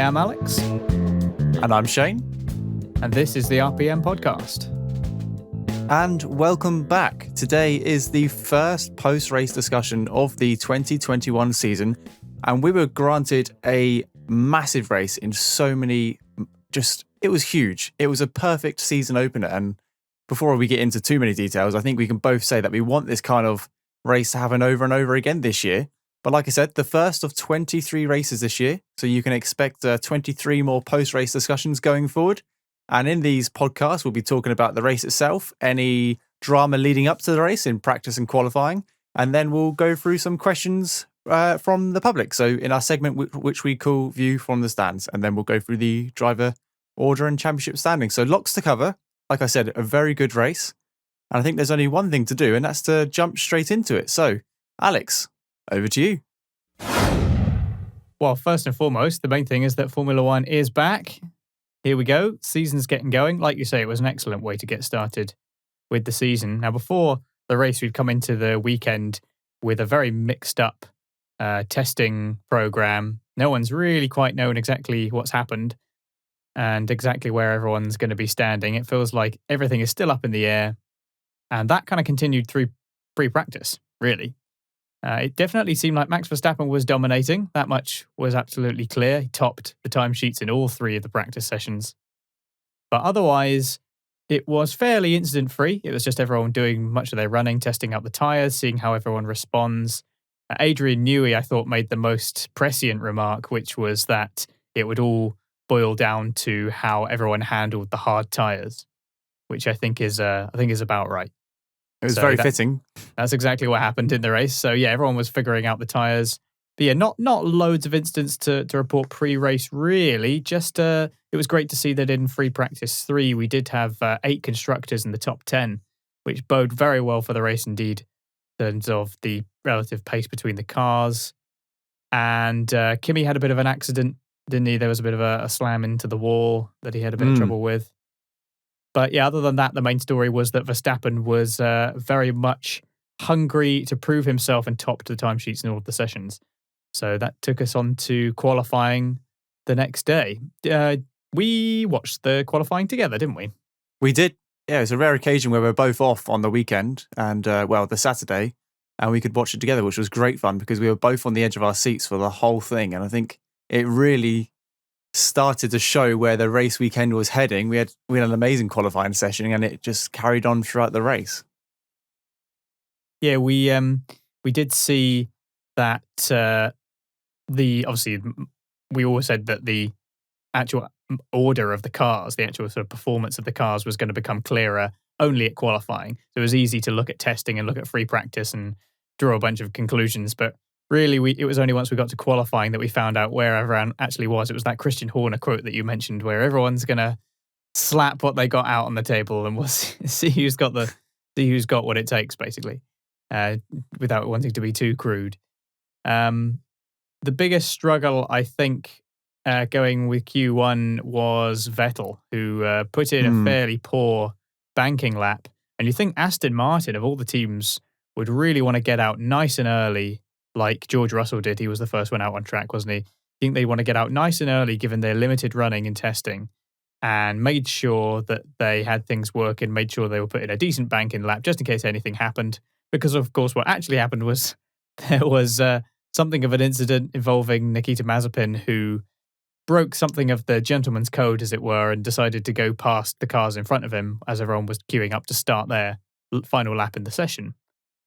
am Alex. And I'm Shane. And this is the RPM podcast. And welcome back. Today is the first post-race discussion of the 2021 season. And we were granted a massive race in so many, it was huge. It was a perfect season opener. And before we get into too many details, I think we can both say that we want this kind of race to happen over and over again this year. But like I said, the first of 23 races this year. So you can expect 23 more post-race discussions going forward. And in these podcasts, we'll be talking about the race itself, any drama leading up to the race in practice and qualifying. And then we'll go through some questions from the public. So in our segment, which we call View from the Stands. And then we'll go through the driver order and championship standings. So lots to cover. Like I said, a very good race. And I think there's only one thing to do, and that's to jump straight into it. So, Alex, over to you. Well, first and foremost, the main thing is that Formula One is back. Here we go. Season's getting going. Like you say, it was an excellent way to get started with the season. Now, before the race, we'd come into the weekend with a very mixed up testing program. No one's really quite known exactly what's happened and exactly where everyone's going to be standing. It feels like everything is still up in the air. And that kind of continued through pre-practice, really. It definitely seemed like Max Verstappen was dominating. That much was absolutely clear. He topped the timesheets in all three of the practice sessions. But otherwise, it was fairly incident-free. It was just everyone doing much of their running, testing out the tyres, seeing how everyone responds. Adrian Newey, I thought, made the most prescient remark, which was that it would all boil down to how everyone handled the hard tyres, which I think is about right. It was very fitting. That's exactly what happened in the race. So yeah, everyone was figuring out the tyres. But yeah, not loads of incidents to report pre-race, really. Just it was great to see that in free practice 3, we did have 8 constructors in the top 10, which bode very well for the race indeed, in terms of the relative pace between the cars. And Kimi had a bit of an accident, didn't he? There was a bit of a slam into the wall that he had a bit of trouble with. But yeah, other than that, the main story was that Verstappen was very much hungry to prove himself and top to the timesheets in all of the sessions. So that took us on to qualifying the next day. We watched the qualifying together, didn't we? We did. Yeah, it was a rare occasion where we were both off on the weekend and, the Saturday, and we could watch it together, which was great fun because we were both on the edge of our seats for the whole thing. And I think it really started to show where the race weekend was heading. We had an amazing qualifying session, and it just carried on throughout the race. Yeah, we did see that obviously we always said that the actual order of the cars, the actual sort of performance of the cars was going to become clearer only at qualifying. So it was easy to look at testing and look at free practice and draw a bunch of conclusions, but really, it was only once we got to qualifying that we found out where everyone actually was. It was that Christian Horner quote that you mentioned, where everyone's going to slap what they got out on the table and we'll see who's got what it takes, basically, without wanting to be too crude. The biggest struggle, I think, going with Q1 was Vettel, who put in a fairly poor banking lap. And you think Aston Martin, of all the teams, would really want to get out nice and early, like George Russell did. He was the first one out on track, wasn't he? I think they want to get out nice and early given their limited running and testing, and made sure that they had things working, made sure they were putting a decent bank in lap just in case anything happened. Because, of course, what actually happened was there was something of an incident involving Nikita Mazepin, who broke something of the gentleman's code, as it were, and decided to go past the cars in front of him as everyone was queuing up to start their final lap in the session.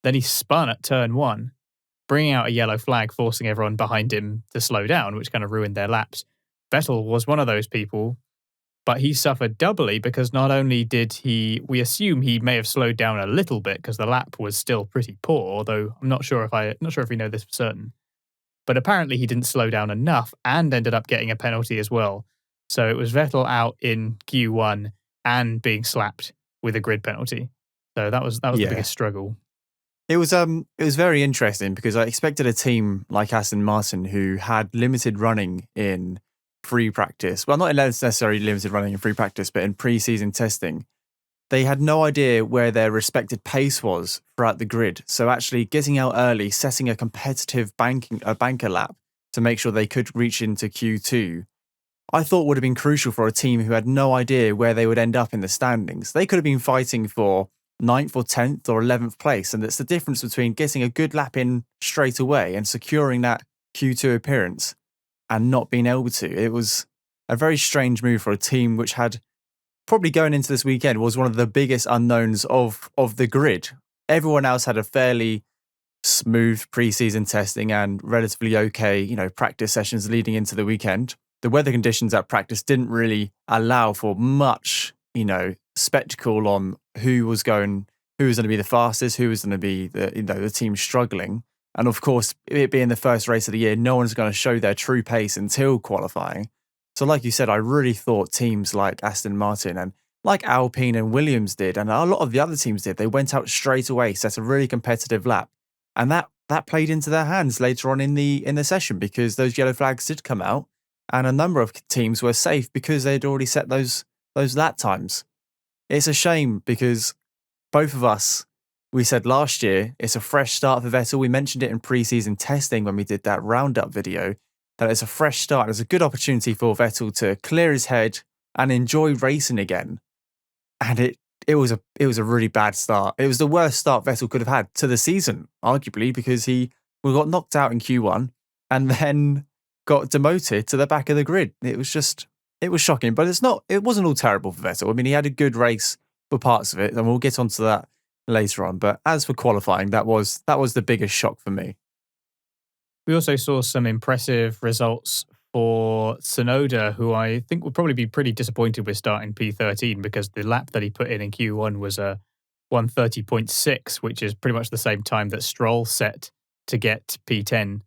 Then he spun at turn 1, bringing out a yellow flag, forcing everyone behind him to slow down, which kind of ruined their laps. Vettel was one of those people, but he suffered doubly because not only did we assume he may have slowed down a little bit because the lap was still pretty poor, although I'm not sure if we know this for certain. But apparently he didn't slow down enough and ended up getting a penalty as well. So it was Vettel out in Q1 and being slapped with a grid penalty. So that was the biggest struggle. It was very interesting because I expected a team like Aston Martin, who had limited running in free practice. Well, not necessarily limited running in free practice, but in pre-season testing. They had no idea where their respected pace was throughout the grid. So actually getting out early, setting a competitive banker lap to make sure they could reach into Q2 I thought would have been crucial for a team who had no idea where they would end up in the standings. They could have been fighting for 9th or 10th or 11th place. And it's the difference between getting a good lap in straight away and securing that Q2 appearance and not being able to. It was a very strange move for a team which had probably going into this weekend was one of the biggest unknowns of the grid. Everyone else had a fairly smooth preseason testing and relatively okay, practice sessions leading into the weekend. The weather conditions at practice didn't really allow for much, spectacle on who was going to be the fastest, who was going to be the team struggling. And of course, it being the first race of the year, no one's going to show their true pace until qualifying. So like you said, I really thought teams like Aston Martin and like Alpine and Williams did, and a lot of the other teams did, they went out straight away, set a really competitive lap. And that played into their hands later on in the session because those yellow flags did come out and a number of teams were safe because they'd already set those lap times. It's a shame because both of us, we said last year, it's a fresh start for Vettel. We mentioned it in preseason testing when we did that roundup video, that it's a fresh start. It's a good opportunity for Vettel to clear his head and enjoy racing again. And it was a really bad start. It was the worst start Vettel could have had to the season, arguably, because he got knocked out in Q1 and then got demoted to the back of the grid. It was shocking, but it wasn't all terrible for Vettel. I mean, he had a good race for parts of it, and we'll get onto that later on. But as for qualifying, that was the biggest shock for me. We also saw some impressive results for Tsunoda, who I think would probably be pretty disappointed with starting P13 because the lap that he put in Q1 was a 1:30.6, which is pretty much the same time that Stroll set to get P10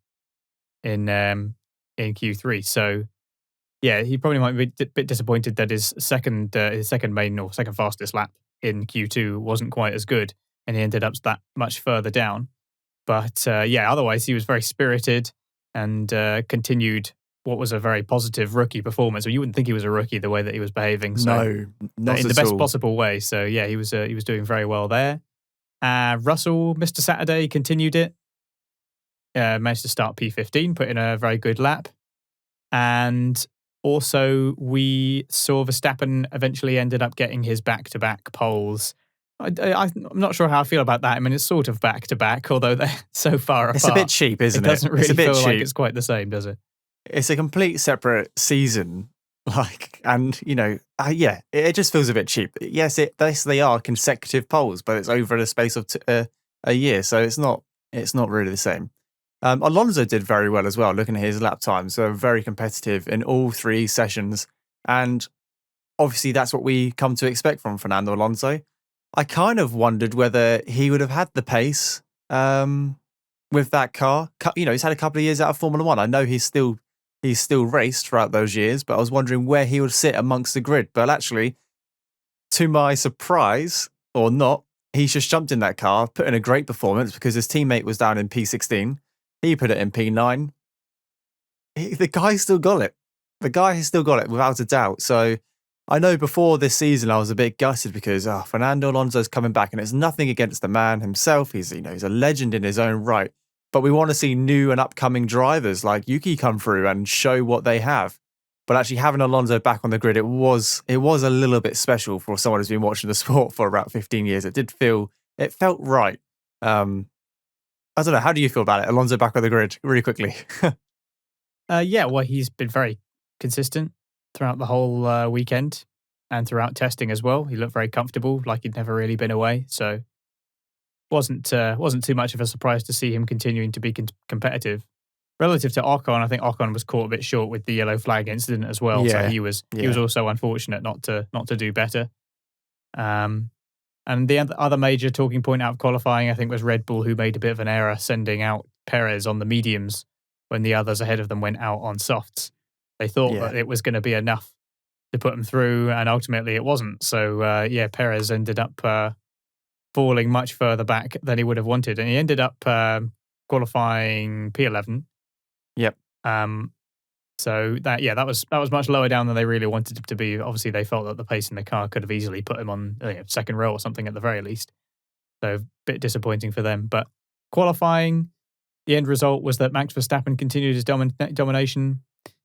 in Q3. So yeah, he probably might be a bit disappointed that his second main or second fastest lap in Q2 wasn't quite as good, and he ended up that much further down. But otherwise he was very spirited and continued what was a very positive rookie performance. Or you wouldn't think he was a rookie the way that he was behaving. So, no, not in at the best all. possible way. So yeah, he was doing very well there. Russell, Mr. Saturday, continued it. Managed to start P15, put in a very good lap. And also we saw Verstappen eventually ended up getting his back-to-back poles. I'm not sure how I feel about that. I mean, it's sort of back-to-back, although they're so far apart. It's a bit cheap, isn't it? It doesn't really it's a bit feel cheap. like it's quite the same, does it? It's a complete separate season. It just feels a bit cheap. Yes, they are consecutive poles, but it's over the space of a year, so it's not really the same. Alonso did very well as well, looking at his lap times. So very competitive in all three sessions. And obviously that's what we come to expect from Fernando Alonso. I kind of wondered whether he would have had the pace with that car. He's had a couple of years out of Formula One. I know he's still raced throughout those years, but I was wondering where he would sit amongst the grid. But actually, to my surprise, or not, he's just jumped in that car, put in a great performance because his teammate was down in P16. He put it in P9. The guy still got it. The guy has still got it without a doubt. So I know before this season I was a bit gutted because Fernando Alonso's coming back, and it's nothing against the man himself. He's a legend in his own right. But we want to see new and upcoming drivers like Yuki come through and show what they have. But actually having Alonso back on the grid, it was a little bit special for someone who's been watching the sport for about 15 years. It felt right. I don't know. How do you feel about it? Alonso back on the grid, really quickly. Well, he's been very consistent throughout the whole weekend and throughout testing as well. He looked very comfortable, like he'd never really been away. So wasn't too much of a surprise to see him continuing to be competitive. Relative to Ocon, I think Ocon was caught a bit short with the yellow flag incident as well. Yeah, so he was also unfortunate not to do better. And the other major talking point out of qualifying, I think, was Red Bull, who made a bit of an error sending out Perez on the mediums when the others ahead of them went out on softs. They thought that it was going to be enough to put them through, and ultimately it wasn't. So, Perez ended up falling much further back than he would have wanted, and he ended up qualifying P11. Yep. So that was much lower down than they really wanted it to be. Obviously, they felt that the pace in the car could have easily put him on second row or something at the very least. So a bit disappointing for them. But qualifying, the end result was that Max Verstappen continued his domination.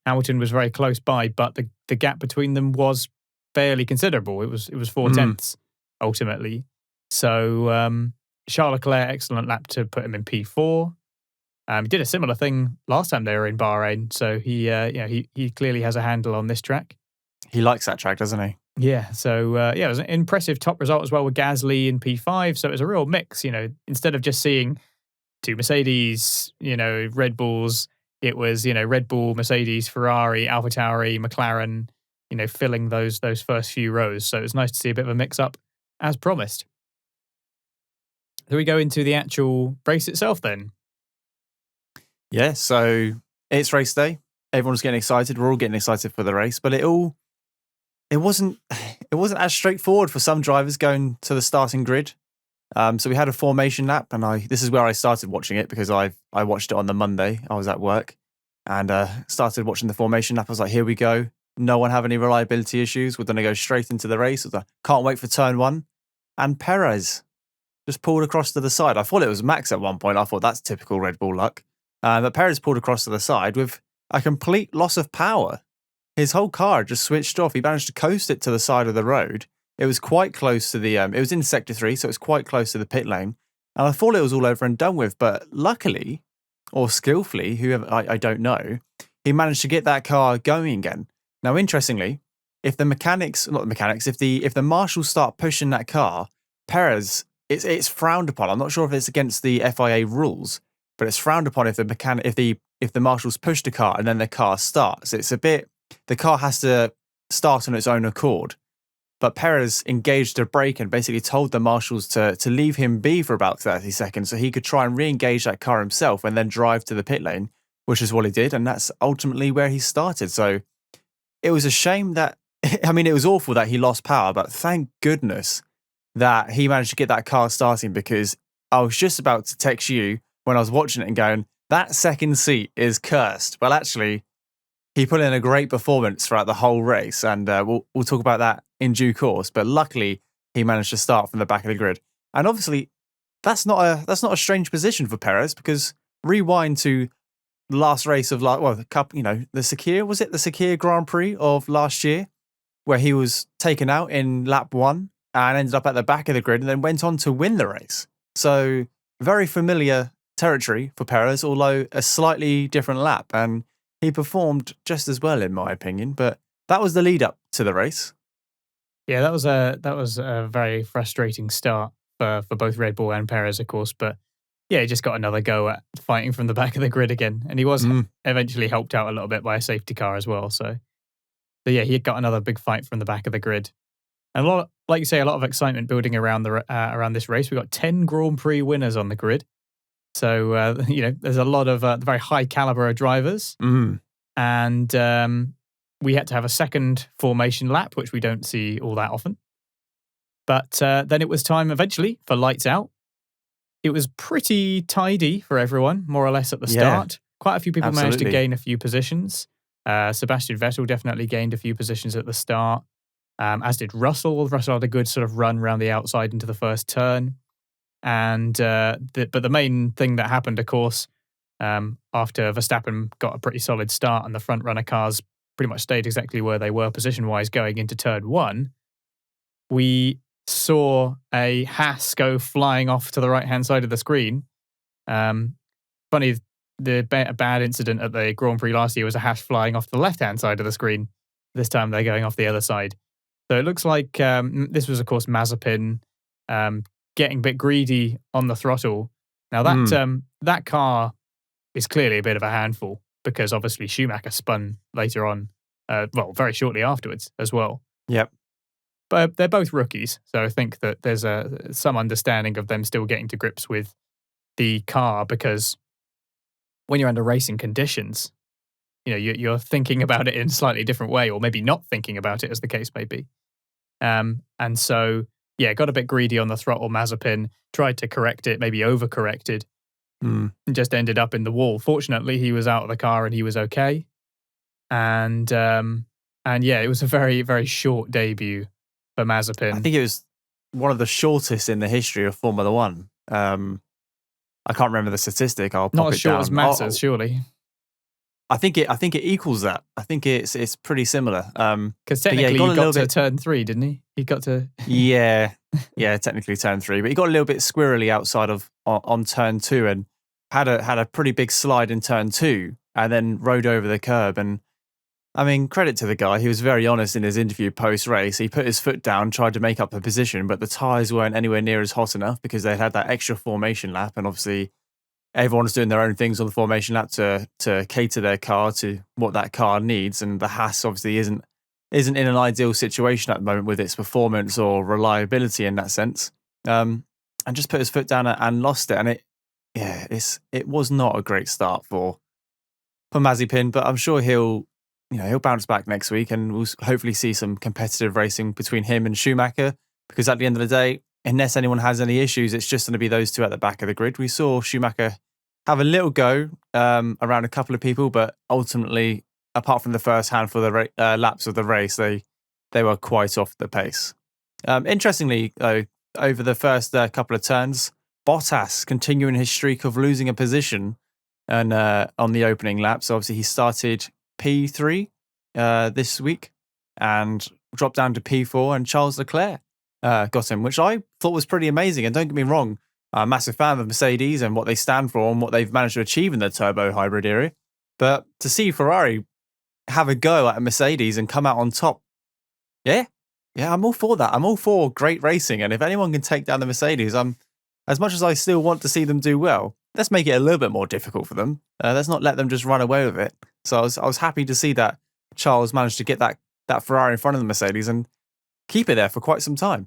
Hamilton was very close by, but the gap between them was fairly considerable. It was 4 Mm. tenths ultimately. So Charles Leclerc, excellent lap to put him in P4. He did a similar thing last time they were in Bahrain, so he clearly has a handle on this track. He likes that track, doesn't he? Yeah, so it was an impressive top result as well with Gasly in P5. So it was a real mix. Instead of just seeing two Mercedes, Red Bulls, it was Red Bull, Mercedes, Ferrari, AlphaTauri, McLaren, filling those first few rows. So it was nice to see a bit of a mix up as promised. So we go into the actual race itself then. Yeah, so it's race day. Everyone's getting excited. We're all getting excited for the race, but it wasn't as straightforward for some drivers going to the starting grid. So we had a formation lap, and this is where I started watching it because I watched it on the Monday. I was at work and started watching the formation lap. I was like, here we go. No one have any reliability issues. We're going to go straight into the race. Can't wait for turn 1. And Perez just pulled across to the side. I thought it was Max at one point. I thought that's typical Red Bull luck. But Perez pulled across to the side with a complete loss of power. His whole car just switched off. He managed to coast it to the side of the road. It was quite close to the, it was in Sector 3, so it was quite close to the pit lane. And I thought it was all over and done with, but luckily, or skillfully, whoever, I don't know, he managed to get that car going again. Now, interestingly, if the marshals start pushing that car, Perez, it's frowned upon. I'm not sure if it's against the FIA rules, but it's frowned upon if the marshals push the car and then the car starts. The car has to start on its own accord. But Perez engaged a brake and basically told the marshals to leave him be for about 30 seconds so he could try and re-engage that car himself and then drive to the pit lane, which is what he did. And that's ultimately where he started. So it was a shame that, it was awful that he lost power, but thank goodness that he managed to get that car starting, because I was just about to text you when I was watching it and going, that second seat is cursed. Well, actually, he put in a great performance throughout the whole race, and we'll talk about that in due course. But luckily, he managed to start from the back of the grid, and obviously, that's not a strange position for Perez, because rewind to the last race of the Sakhir, was it the Sakhir Grand Prix of last year, where he was taken out in lap 1 and ended up at the back of the grid, and then went on to win the race. So very familiar territory for Perez, although a slightly different lap, and he performed just as well, in my opinion. But that was the lead up to the race. Yeah, that was a very frustrating start for both Red Bull and Perez, of course. But yeah, he just got another go at fighting from the back of the grid again, and he was eventually helped out a little bit by a safety car as well. So yeah, he got another big fight from the back of the grid, and like you say, a lot of excitement building around around this race. We got 10 Grand Prix winners on the grid. So, there's a lot of very high caliber of drivers. And we had to have a second formation lap, which we don't see all that often. But then it was time eventually for lights out. It was pretty tidy for everyone, more or less at the start. Quite a few people managed to gain a few positions. Sebastian Vettel definitely gained a few positions at the start, as did Russell. Russell had a good sort of run around the outside into the first turn. And but the main thing that happened, of course, after Verstappen got a pretty solid start and the front runner cars pretty much stayed exactly where they were position-wise going into turn 1, we saw a Haas go flying off to the right-hand side of the screen. Funny, the bad incident at the Grand Prix last year was a Haas flying off to the left-hand side of the screen. This time they're going off the other side. So it looks like this was, of course, Mazepin getting a bit greedy on the throttle. Now that car is clearly a bit of a handful, because obviously Schumacher spun later on, very shortly afterwards as well. Yep. But they're both rookies, so I think that there's some understanding of them still getting to grips with the car, because when you're under racing conditions, you're thinking about it in a slightly different way, or maybe not thinking about it, as the case may be. And so, yeah, got a bit greedy on the throttle. Mazepin tried to correct it, maybe overcorrected, and just ended up in the wall. Fortunately, he was out of the car and he was okay. And yeah, it was a very, very short debut for Mazepin. I think it was one of the shortest in the history of Formula One. I can't remember the statistic. I'll pop not it as short down. as Massa's, surely. I think it equals that. I think it's pretty similar. Because But yeah, he technically got he a got little to bit. turn 3, didn't he? He got to. Yeah, yeah, technically turn 3, but he got a little bit squirrely outside of on turn 2 and had a pretty big slide in turn 2 and then rode over the curb. And I mean, credit to the guy. He was very honest in his interview post race. He put his foot down, tried to make up the position, but the tyres weren't anywhere near as hot enough because they'd had that extra formation lap, and obviously everyone's doing their own things on the formation lap to cater their car to what that car needs. And the Haas obviously isn't in an ideal situation at the moment with its performance or reliability in that sense. And just put his foot down and lost it. And it was not a great start for Mazepin, but I'm sure he'll bounce back next week, and we'll hopefully see some competitive racing between him and Schumacher. Because at the end of the day, unless anyone has any issues, it's just going to be those two at the back of the grid. We saw Schumacher have a little go around a couple of people, but ultimately, apart from the first handful of laps of the race, they were quite off the pace. Interestingly, though, over the first couple of turns, Bottas continuing his streak of losing a position and on the opening lap. So obviously he started P3 this week and dropped down to P4, and Charles Leclerc got him, which I thought was pretty amazing. And don't get me wrong, I'm a massive fan of Mercedes and what they stand for and what they've managed to achieve in the turbo hybrid era. But to see Ferrari have a go at a Mercedes and come out on top, yeah, I'm all for that. I'm all for great racing. And if anyone can take down the Mercedes, as much as I still want to see them do well, let's make it a little bit more difficult for them. Let's not let them just run away with it. So I was happy to see that Charles managed to get that Ferrari in front of the Mercedes and keep it there for quite some time.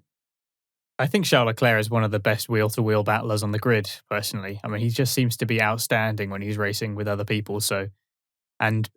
I think Charles Leclerc is one of the best wheel-to-wheel battlers on the grid, personally. I mean, he just seems to be outstanding when he's racing with other people. And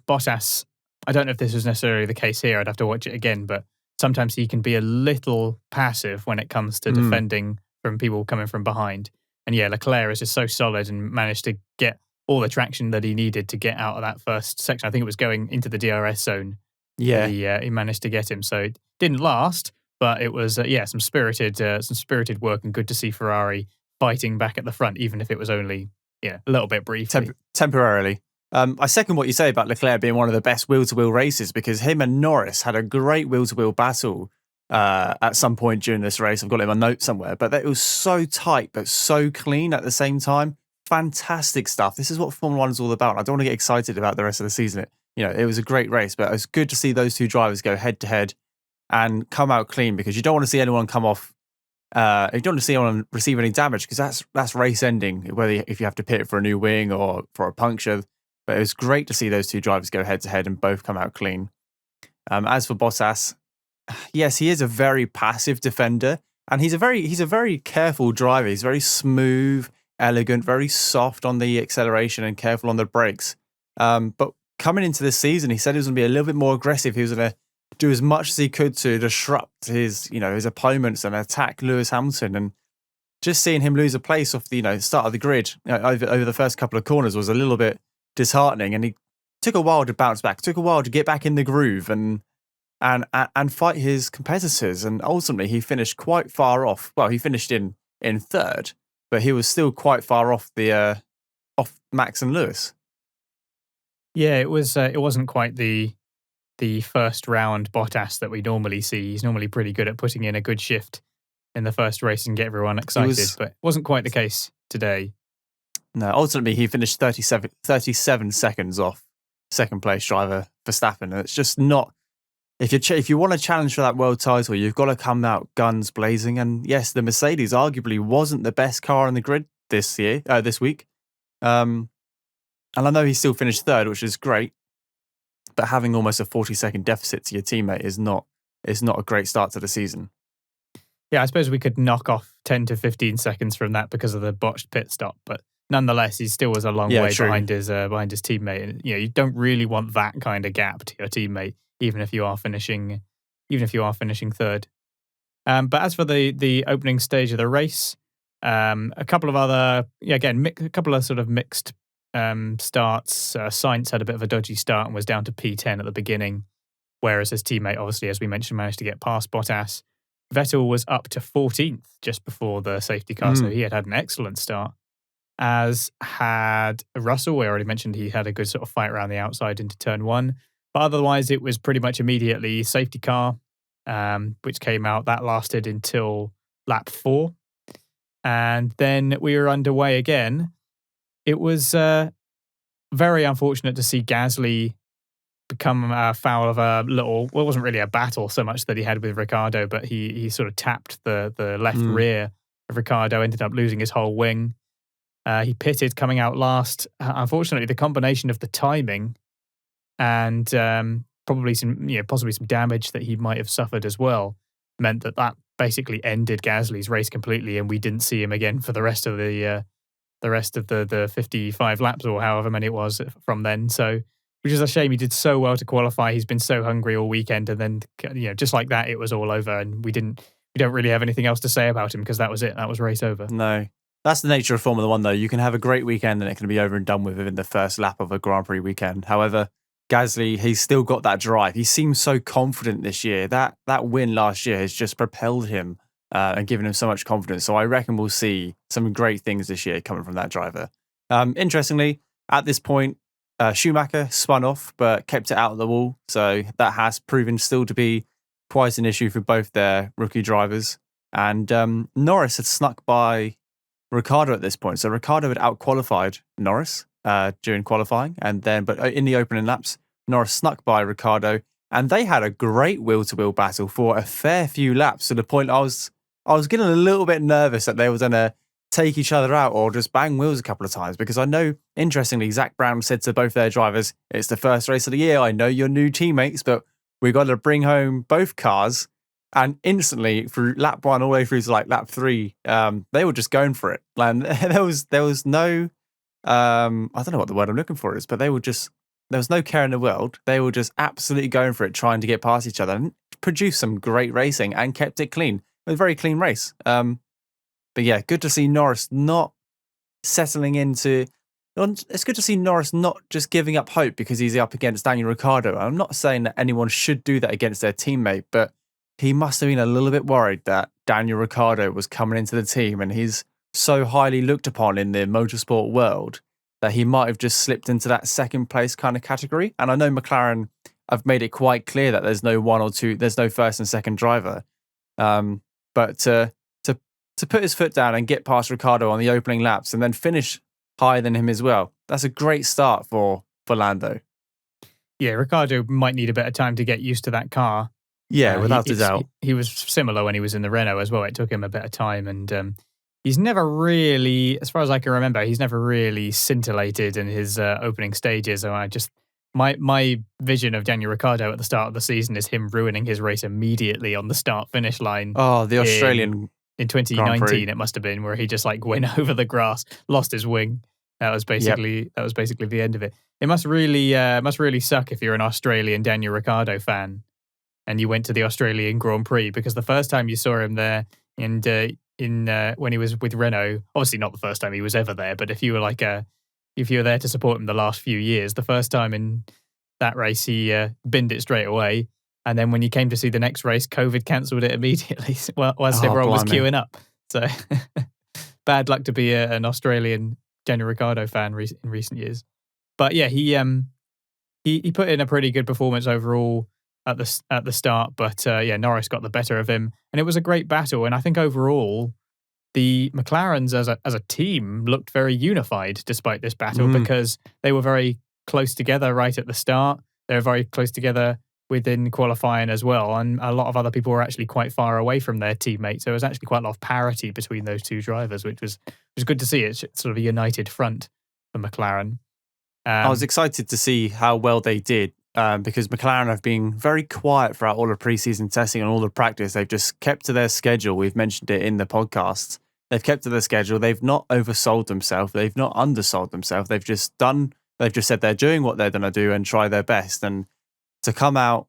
Bottas, I don't know if this was necessarily the case here. I'd have to watch it again, but sometimes he can be a little passive when it comes to defending from people coming from behind. And yeah, Leclerc is just so solid and managed to get all the traction that he needed to get out of that first section. I think it was going into the DRS zone. Yeah, He managed to get him. So it didn't last, but it was some spirited work, and good to see Ferrari fighting back at the front, even if it was only a little bit briefly. Temporarily. I second what you say about Leclerc being one of the best wheel-to-wheel races, because him and Norris had a great wheel-to-wheel battle at some point during this race. I've got it in my notes somewhere, but it was so tight but so clean at the same time. Fantastic stuff. This is what Formula 1 is all about. I don't want to get excited about the rest of the season. It was a great race, but it was good to see those two drivers go head to head and come out clean, because you don't want to see anyone come off. You don't want to see anyone receive any damage, because that's race ending, whether if you have to pit for a new wing or for a puncture. But it was great to see those two drivers go head to head and both come out clean. As for Bottas, yes, he is a very passive defender, and he's a very careful driver. He's very smooth, elegant, very soft on the acceleration and careful on the brakes. But coming into this season, he said he was going to be a little bit more aggressive. He was going to do as much as he could to disrupt his opponents and attack Lewis Hamilton. And just seeing him lose a place off the start of the grid over the first couple of corners was a little bit disheartening. And he took a while to bounce back, took a while to get back in the groove and fight his competitors. And ultimately, he finished quite far off. Well, he finished in third, but he was still quite far off off Max and Lewis. Yeah, it wasn't quite the first round Bottas that we normally see. He's normally pretty good at putting in a good shift in the first race and get everyone excited, but it wasn't quite the case today. No, ultimately he finished 37 seconds off second place driver Verstappen. And it's just not. If you want to challenge for that world title, you've got to come out guns blazing. And yes, the Mercedes arguably wasn't the best car on the grid this week. And I know he still finished third, which is great. But having almost a 40-second deficit to your teammate is not a great start to the season. Yeah, I suppose we could knock off 10 to 15 seconds from that because of the botched pit stop, but nonetheless, he still was a long way behind his teammate. And you don't really want that kind of gap to your teammate, even if you are finishing third. But as for the opening stage of the race, a couple of other a couple of sort of mixed starts. Sainz had a bit of a dodgy start and was down to P10 at the beginning, whereas his teammate, obviously, as we mentioned, managed to get past Bottas. Vettel was up to 14th just before the safety car, so he had an excellent start. as had Russell. We already mentioned he had a good sort of fight around the outside into turn one. But otherwise, it was pretty much immediately safety car, which came out. That lasted until lap 4. And then we were underway again. It was very unfortunate to see Gasly become foul of a little, well, it wasn't really a battle so much that he had with Ricciardo, but he sort of tapped the left rear of Ricciardo, ended up losing his whole wing. He pitted coming out last. Unfortunately, the combination of the timing and probably possibly some damage that he might have suffered as well meant that basically ended Gasly's race completely, and we didn't see him again for the rest of the 55 laps or however many it was from then. So, which is a shame. He did so well to qualify. He's been so hungry all weekend, and then just like that, it was all over, and we don't really have anything else to say about him because that was it. That was race over. No. That's the nature of Formula One, though. You can have a great weekend and it can be over and done with within the first lap of a Grand Prix weekend. However, Gasly, he's still got that drive. He seems so confident this year. That win last year has just propelled him and given him so much confidence. So I reckon we'll see some great things this year coming from that driver. Interestingly, at this point, Schumacher spun off but kept it out of the wall. So that has proven still to be quite an issue for both their rookie drivers. And Norris had snuck by Ricciardo at this point. So Ricciardo had out-qualified Norris during qualifying. But in the opening laps, Norris snuck by Ricciardo. And they had a great wheel-to-wheel battle for a fair few laps, to the point I was getting a little bit nervous that they were going to take each other out or just bang wheels a couple of times, because I know, interestingly, Zach Brown said to both their drivers, it's the first race of the year. I know you're new teammates, but we've got to bring home both cars. And instantly, through lap 1 all the way through to like lap 3, they were just going for it. And there was no, I don't know what the word I'm looking for is, but there was no care in the world. They were just absolutely going for it, trying to get past each other, and produced some great racing and kept it clean. It was a very clean race. But yeah, good to see Norris not settling into. It's good to see Norris not just giving up hope because he's up against Daniel Ricciardo. I'm not saying that anyone should do that against their teammate, but he must have been a little bit worried that Daniel Ricciardo was coming into the team and he's so highly looked upon in the motorsport world that he might have just slipped into that second place kind of category. And I know McLaren have made it quite clear that there's no one or two, there's no first and second driver. But to put his foot down and get past Ricciardo on the opening laps and then finish higher than him as well, that's a great start for Lando. Yeah, Ricciardo might need a bit of time to get used to that car. Yeah, without a doubt. He was similar when he was in the Renault as well. It took him a bit of time, and he's never really, as far as I can remember, he's never really scintillated in his opening stages. And my vision of Daniel Ricciardo at the start of the season is him ruining his race immediately on the start-finish line. Oh, the Australian in 2019, it must have been, where he just like went over the grass, lost his wing. That was basically the end of it. It must really suck if you're an Australian Daniel Ricciardo fan and you went to the Australian Grand Prix, because the first time you saw him there and when he was with Renault, obviously not the first time he was ever there, but if you were there to support him the last few years, the first time in that race he binned it straight away, and then when you came to see the next race, COVID cancelled it immediately whilst everyone was queuing up. So bad luck to be an Australian Daniel Ricciardo fan in recent years. But yeah, he put in a pretty good performance overall at the start, but Norris got the better of him, and it was a great battle. And I think overall, the McLarens as a team looked very unified despite this battle, because they were very close together right at the start. They were very close together within qualifying as well, and a lot of other people were actually quite far away from their teammates. So there was actually quite a lot of parity between those two drivers, which was good to see. It's sort of a united front for McLaren. I was excited to see how well they did. Because McLaren have been very quiet throughout all the preseason testing and all the practice. They've just kept to their schedule. We've mentioned it in the podcast. They've kept to their schedule. They've not oversold themselves. They've not undersold themselves. They've just said they're doing what they're going to do and try their best. And to come out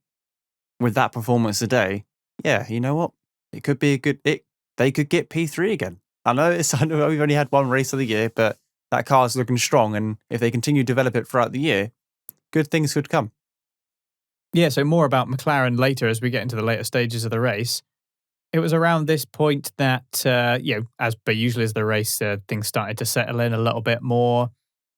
with that performance today, yeah, you know what? It could be they could get P3 again. I know we've only had one race of the year, but that car's looking strong. And if they continue to develop it throughout the year, good things could come. Yeah, so more about McLaren later as we get into the later stages of the race. it was around this point that, as per usual as the race, things started to settle in a little bit more.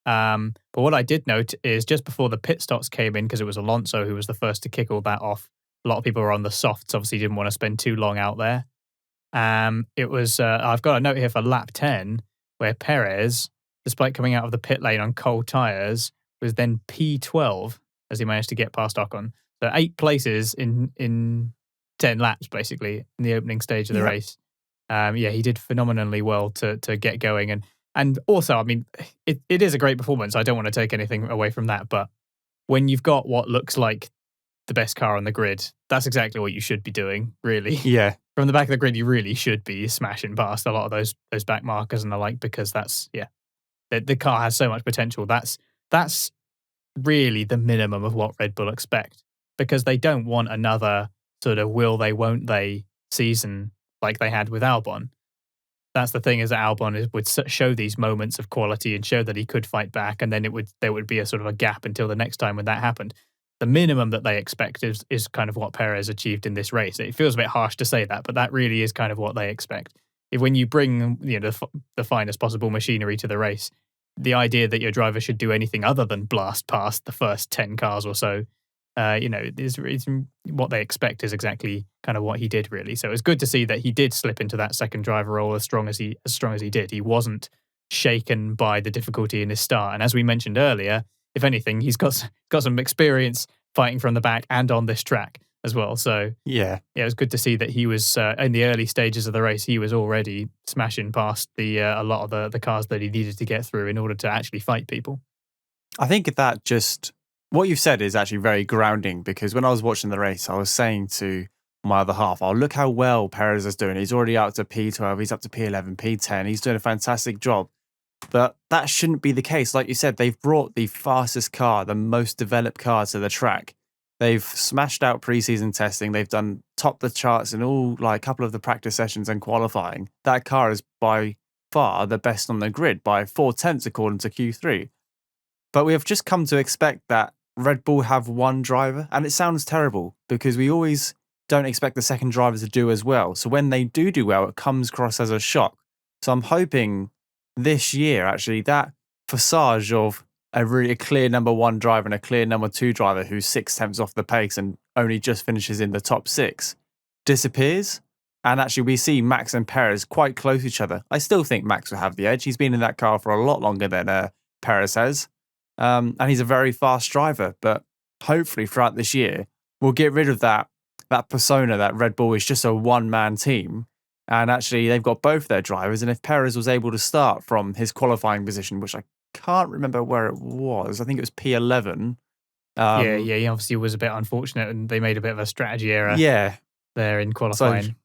But what I did note is just before the pit stops came in, because it was Alonso who was the first to kick all that off, a lot of people were on the softs, obviously didn't want to spend too long out there. It was, I've got a note here for lap 10, where Perez, despite coming out of the pit lane on cold tyres, was then P12 as he managed to get past Ocon. So 8 places in 10 laps, basically, in the opening stage of the race. He did phenomenally well to get going. And also, I mean, it is a great performance. I don't want to take anything away from that. But when you've got what looks like the best car on the grid, that's exactly what you should be doing, really. Yeah. From the back of the grid, you really should be smashing past a lot of those back markers and the like, because the car has so much potential. That's really the minimum of what Red Bull expect, because they don't want another sort of will they, won't they season like they had with Albon. That's the thing, is that Albon would show these moments of quality and show that he could fight back, and then there would be a sort of a gap until the next time when that happened. The minimum that they expect is kind of what Perez achieved in this race. It feels a bit harsh to say that, but that really is kind of what they expect. When you bring the finest possible machinery to the race, the idea that your driver should do anything other than blast past the first 10 cars or so, is what they expect is exactly kind of what he did, really. So it's good to see that he did slip into that second driver role as strong as he did. He wasn't shaken by the difficulty in his start, and as we mentioned earlier, if anything, he's got some experience fighting from the back and on this track as well. So it was good to see that he was in the early stages of the race. He was already smashing past a lot of the cars that he needed to get through in order to actually fight people. I think that just what you've said is actually very grounding, because when I was watching the race, I was saying to my other half, "Oh, look how well Perez is doing. He's already up to P12, he's up to P11, P10. He's doing a fantastic job." But that shouldn't be the case. Like you said, they've brought the fastest car, the most developed car to the track. They've smashed out preseason testing. They've done top the charts in all, like, a couple of the practice sessions and qualifying. That car is by far the best on the grid by 4/10 according to Q3. But we have just come to expect that Red Bull have one driver, and it sounds terrible because we always don't expect the second driver to do as well. So when they do well, it comes across as a shock. So I'm hoping this year, actually, that facade of a really clear number one driver and a clear number two driver who's 6/10 off the pace and only just finishes in the top 6 disappears. And actually, we see Max and Perez quite close to each other. I still think Max will have the edge. He's been in that car for a lot longer than Perez has. And he's a very fast driver. But hopefully throughout this year, we'll get rid of that persona that Red Bull is just a one-man team. And actually, they've got both their drivers. And if Perez was able to start from his qualifying position, which I can't remember where it was, I think it was P11. He obviously was a bit unfortunate, and they made a bit of a strategy error there in qualifying.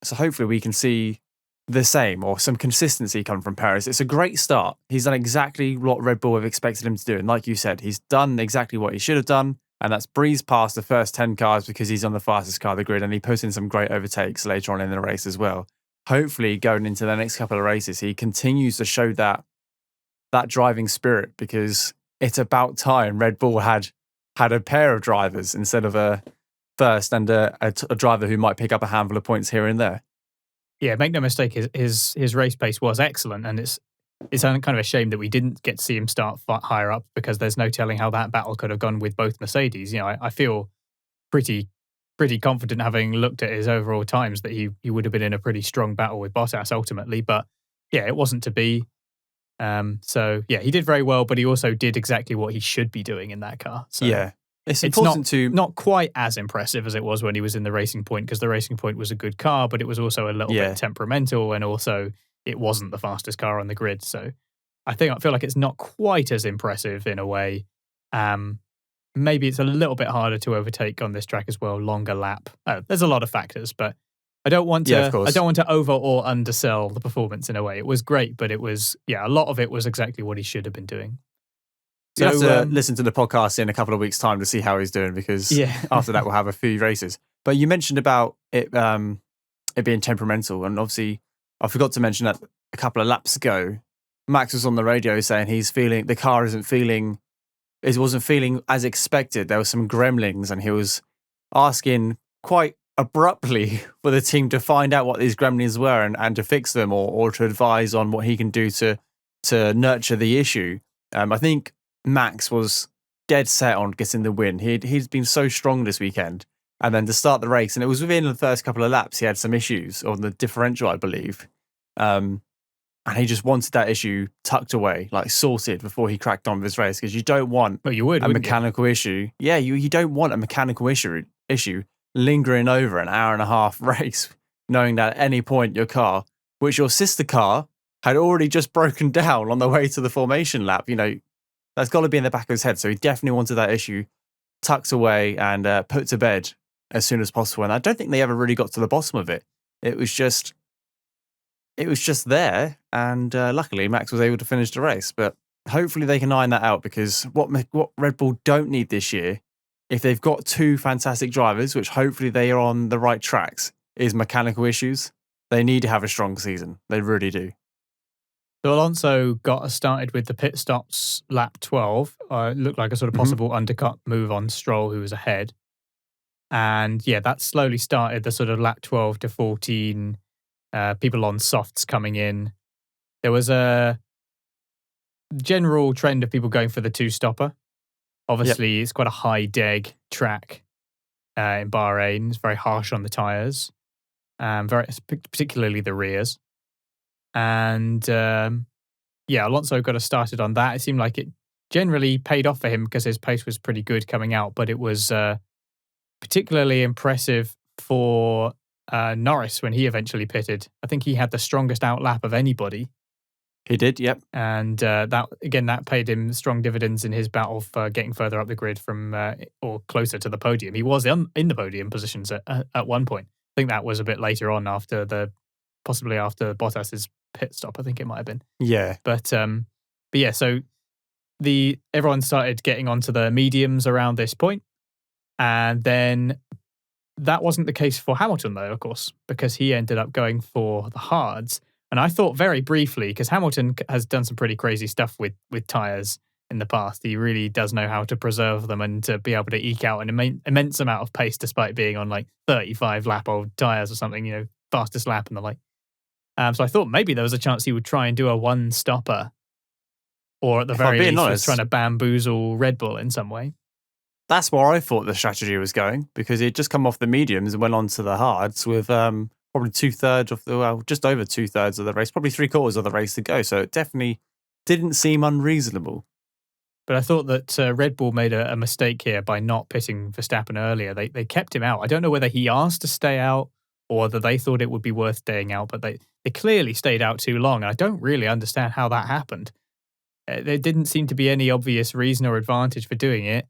So hopefully we can see the same or some consistency come from Perez. It's a great start. He's done exactly what Red Bull have expected him to do. And like you said, he's done exactly what he should have done. And that's breezed past the first 10 cars because he's on the fastest car of the grid, and he puts in some great overtakes later on in the race as well. Hopefully, going into the next couple of races, he continues to show that driving spirit, because it's about time Red Bull had a pair of drivers instead of a first and a driver who might pick up a handful of points here and there. Yeah, make no mistake, his race pace was excellent, and it's kind of a shame that we didn't get to see him start higher up, because there's no telling how that battle could have gone with both Mercedes. I feel pretty confident, having looked at his overall times, that he would have been in a pretty strong battle with Bottas ultimately. But it wasn't to be. He did very well, but he also did exactly what he should be doing in that car. So it's important not quite as impressive as it was when he was in the Racing Point, because the Racing Point was a good car, but it was also a little bit temperamental, and also it wasn't the fastest car on the grid. So I feel like it's not quite as impressive in a way. Maybe it's a little bit harder to overtake on this track as well. Longer lap. There's a lot of factors, but I don't want to over or undersell the performance in a way. It was great, but it was a lot of it was exactly what he should have been doing. So you have to listen to the podcast in a couple of weeks' time to see how he's doing, because after that we'll have a few races. But you mentioned about it being temperamental, and obviously I forgot to mention that a couple of laps ago, Max was on the radio saying the car wasn't feeling as expected. There were some gremlins, and he was asking quite abruptly for the team to find out what these gremlins were and to fix them or to advise on what he can do to nurture the issue. I think Max was dead set on getting the win. He's been so strong this weekend. And then to start the race, and it was within the first couple of laps, he had some issues on the differential, I believe. And he just wanted that issue tucked away, like sorted before he cracked on with his race, because you don't want Well, you would, a wouldn't mechanical issue. Yeah, you don't want a mechanical issue lingering over an hour and a half race, knowing that at any point your car, which your sister car had already just broken down on the way to the formation lap, that's got to be in the back of his head. So he definitely wanted that issue tucked away and put to bed as soon as possible. And I don't think they ever really got to the bottom of it. It was just there, and luckily Max was able to finish the race. But hopefully they can iron that out, because what Red Bull don't need this year, if they've got two fantastic drivers, which hopefully they are on the right tracks, is mechanical issues. They need to have a strong season. They really do. So Alonso got us started with the pit stops lap 12. It looked like a sort of possible undercut move on Stroll, who was ahead. And yeah, that slowly started the sort of lap 12 to 14, people on softs coming in. There was a general trend of people going for the two-stopper. Obviously, It's quite a high deg track in Bahrain. It's very harsh on the tyres, particularly the rears. And Alonso got us started on that. It seemed like it generally paid off for him because his pace was pretty good coming out, but it was particularly impressive for Norris when he eventually pitted. I think he had the strongest outlap of anybody. He did, yep. And that paid him strong dividends in his battle for getting further up the grid from or closer to the podium. He was in the podium positions at one point. I think that was a bit later on possibly after Bottas's pit stop, I think it might have been. Yeah. But yeah, so everyone started getting onto the mediums around this point. And then that wasn't the case for Hamilton, though, of course, because he ended up going for the hards. And I thought very briefly, because Hamilton has done some pretty crazy stuff with tyres in the past. He really does know how to preserve them and to be able to eke out an immense amount of pace despite being on like 35 lap old tyres or something, fastest lap and the like. So I thought maybe there was a chance he would try and do a one-stopper, or at the very least was trying to bamboozle Red Bull in some way. That's where I thought the strategy was going, because he'd just come off the mediums and went on to the hards with probably just over 2/3 of the race, probably 3/4 of the race to go. So it definitely didn't seem unreasonable. But I thought that Red Bull made a mistake here by not pitting Verstappen earlier. They kept him out. I don't know whether he asked to stay out or whether they thought it would be worth staying out, but they clearly stayed out too long. And I don't really understand how that happened. There didn't seem to be any obvious reason or advantage for doing it.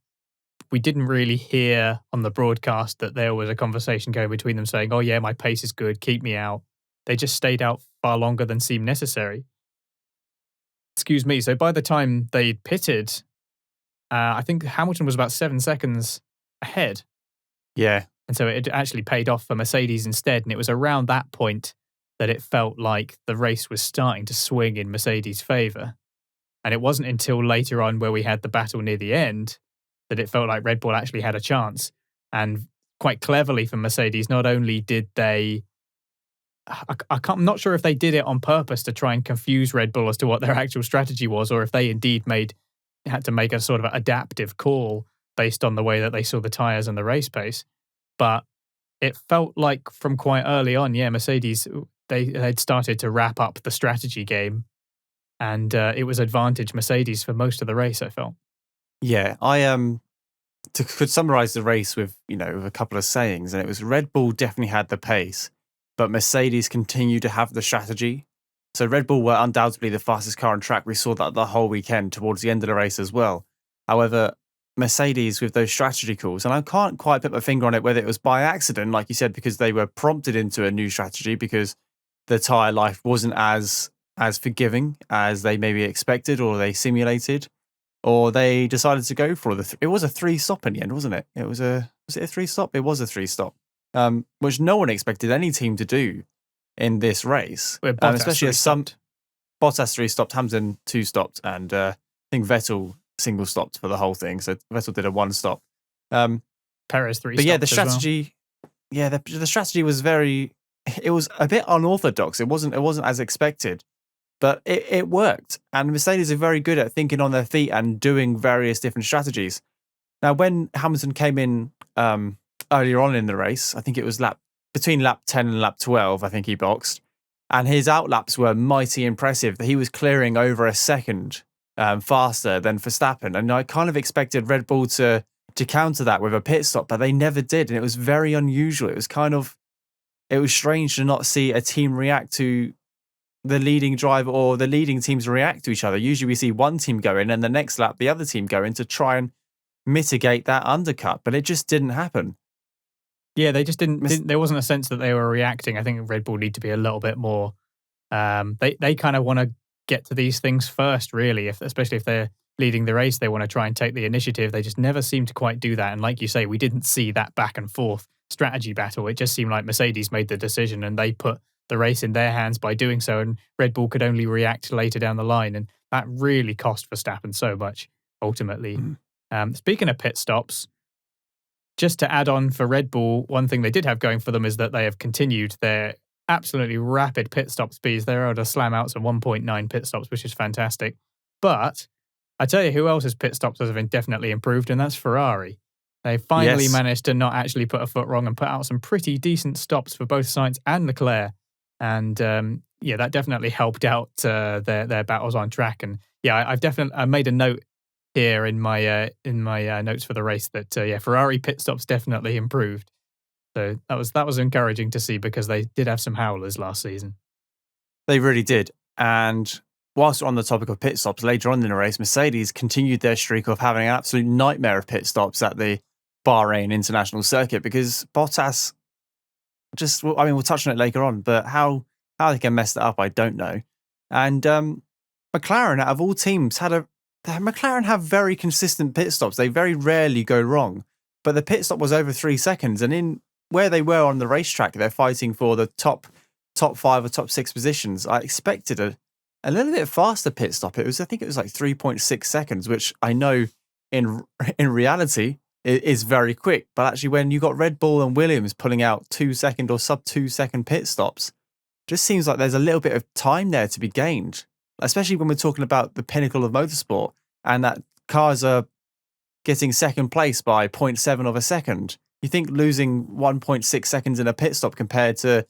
We didn't really hear on the broadcast that there was a conversation going between them saying, oh yeah, my pace is good, keep me out. They just stayed out far longer than seemed necessary. Excuse me. So by the time they pitted, I think Hamilton was about 7 seconds ahead. Yeah. And so it actually paid off for Mercedes instead. And it was around that point that it felt like the race was starting to swing in Mercedes' favour. And it wasn't until later on where we had the battle near the end that it felt like Red Bull actually had a chance. And quite cleverly for Mercedes, not only did they... I'm not sure if they did it on purpose to try and confuse Red Bull as to what their actual strategy was, or if they indeed had to make a sort of adaptive call based on the way that they saw the tyres and the race pace. But it felt like from quite early on, Mercedes, they'd started to wrap up the strategy game. And it was advantage Mercedes for most of the race, I felt. Yeah, I could summarize the race with a couple of sayings, and it was Red Bull definitely had the pace, but Mercedes continued to have the strategy. So Red Bull were undoubtedly the fastest car on track. We saw that the whole weekend towards the end of the race as well. However, Mercedes with those strategy calls, and I can't quite put my finger on it whether it was by accident, like you said, because they were prompted into a new strategy because the tyre life wasn't as forgiving as they maybe expected or they simulated. Or they decided to go for it was a 3-stop in the end, wasn't it? Was it a 3-stop? It was a 3-stop, which no one expected any team to do in this race. Especially as Bottas 3-stopped, Hamilton 2-stopped, and I think Vettel single-stopped for the whole thing. So Vettel did a 1-stop. Perez 3-stopped. But yeah, the strategy. yeah, the strategy was it was a bit unorthodox. It wasn't as expected, but it worked. And Mercedes are very good at thinking on their feet and doing various different strategies. Now, when Hamilton came in earlier on in the race, I think it was between lap 10 and lap 12, I think he boxed, and his outlaps were mighty impressive. He was clearing over a second faster than Verstappen, and I kind of expected Red Bull to counter that with a pit stop, but they never did, and it was very unusual. It was strange to not see a team react to the leading driver or the leading teams react to each other. Usually we see one team go in and the next lap the other team go in to try and mitigate that undercut, but it just didn't happen. Yeah, they just didn't. There wasn't a sense that they were reacting. I think Red Bull need to be a little bit more. They kind of want to get to these things first, really. Especially if they're leading the race, they want to try and take the initiative. They just never seem to quite do that. And like you say, we didn't see that back and forth strategy battle. It just seemed like Mercedes made the decision and they put the race in their hands by doing so, and Red Bull could only react later down the line, and that really cost Verstappen so much ultimately. Speaking of pit stops, just to add on for Red Bull, one thing they did have going for them is that they have continued their absolutely rapid pit stop speeds. They're able to slam out some 1.9 pit stops, which is fantastic. But I tell you who else's pit stops have been definitely improved, and that's Ferrari. They finally managed to not actually put a foot wrong and put out some pretty decent stops for both Sainz and Leclerc. And that definitely helped out their battles on track. And yeah, I made a note here in my notes for the race that Ferrari pit stops definitely improved. So that was encouraging to see because they did have some howlers last season. They really did. And whilst we're on the topic of pit stops, later on in the race, Mercedes continued their streak of having an absolute nightmare of pit stops at the Bahrain International Circuit because Bottas we'll touch on it later on, but how they can mess that up, I don't know. And McLaren, out of all teams, McLaren have very consistent pit stops. They very rarely go wrong, but the pit stop was over 3 seconds. And in where they were on the racetrack, they're fighting for the top 5 or top 6 positions. I expected a little bit faster pit stop. I think it was like 3.6 seconds, which I know in reality is very quick. But actually, when you got Red Bull and Williams pulling out 2 second or sub 2 second pit stops, just seems like there's a little bit of time there to be gained, especially when we're talking about the pinnacle of motorsport and that cars are getting second place by 0.7 of a second. You think losing 1.6 seconds in a pit stop compared to,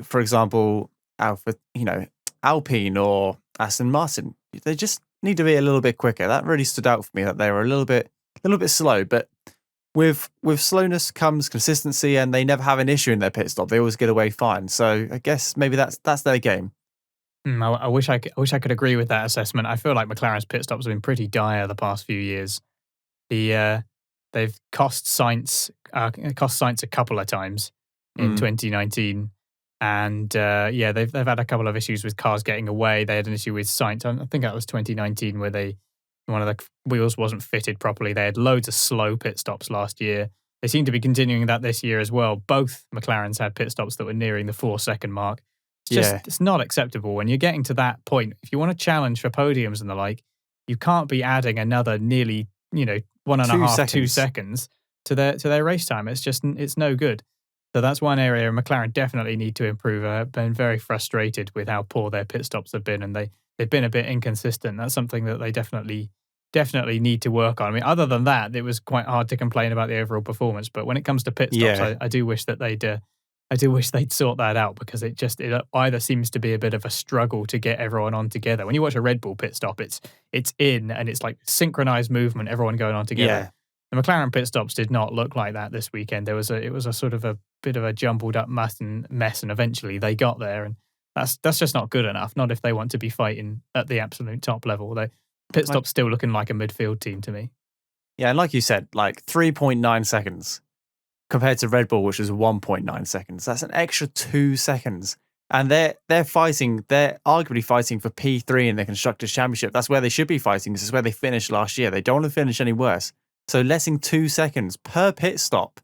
for example, Alpine or Aston Martin, they just need to be a little bit quicker. That really stood out for me that they were a little bit slow, but with slowness comes consistency, and they never have an issue in their pit stop. They always get away fine. So I guess maybe that's their game. I wish I could agree with that assessment. I feel like McLaren's pit stops have been pretty dire the past few years. They've cost Sainz a couple of times in 2019, and they've had a couple of issues with cars getting away. They had an issue with Sainz. I think that was 2019 where one of the wheels wasn't fitted properly. They had loads of slow pit stops last year. They seem to be continuing that this year as well. Both McLarens had pit stops that were nearing the 4-second mark. It's not acceptable when you're getting to that point. If you want to challenge for podiums and the like, you can't be adding another nearly 1.5, 2 seconds to their race time. It's no good. So that's one area McLaren definitely need to improve. I've been very frustrated with how poor their pit stops have been, and they've been a bit inconsistent. That's something that they definitely need to work on. I mean, other than that, it was quite hard to complain about the overall performance. But when it comes to pit stops, I do wish that they'd sort that out, because it either seems to be a bit of a struggle to get everyone on together. When you watch a Red Bull pit stop, it's in and it's like synchronized movement, everyone going on together. Yeah. The McLaren pit stops did not look like that this weekend. It was a sort of a bit of a jumbled up mess, and eventually they got there, and that's just not good enough. Not if they want to be fighting at the absolute top level. Pit stop's still looking like a midfield team to me. Yeah, and like you said, like 3.9 seconds compared to Red Bull, which is 1.9 seconds. That's an extra 2 seconds. And they're arguably fighting for P3 in the Constructors' Championship. That's where they should be fighting. This is where they finished last year. They don't want to finish any worse. So letting 2 seconds per pit stop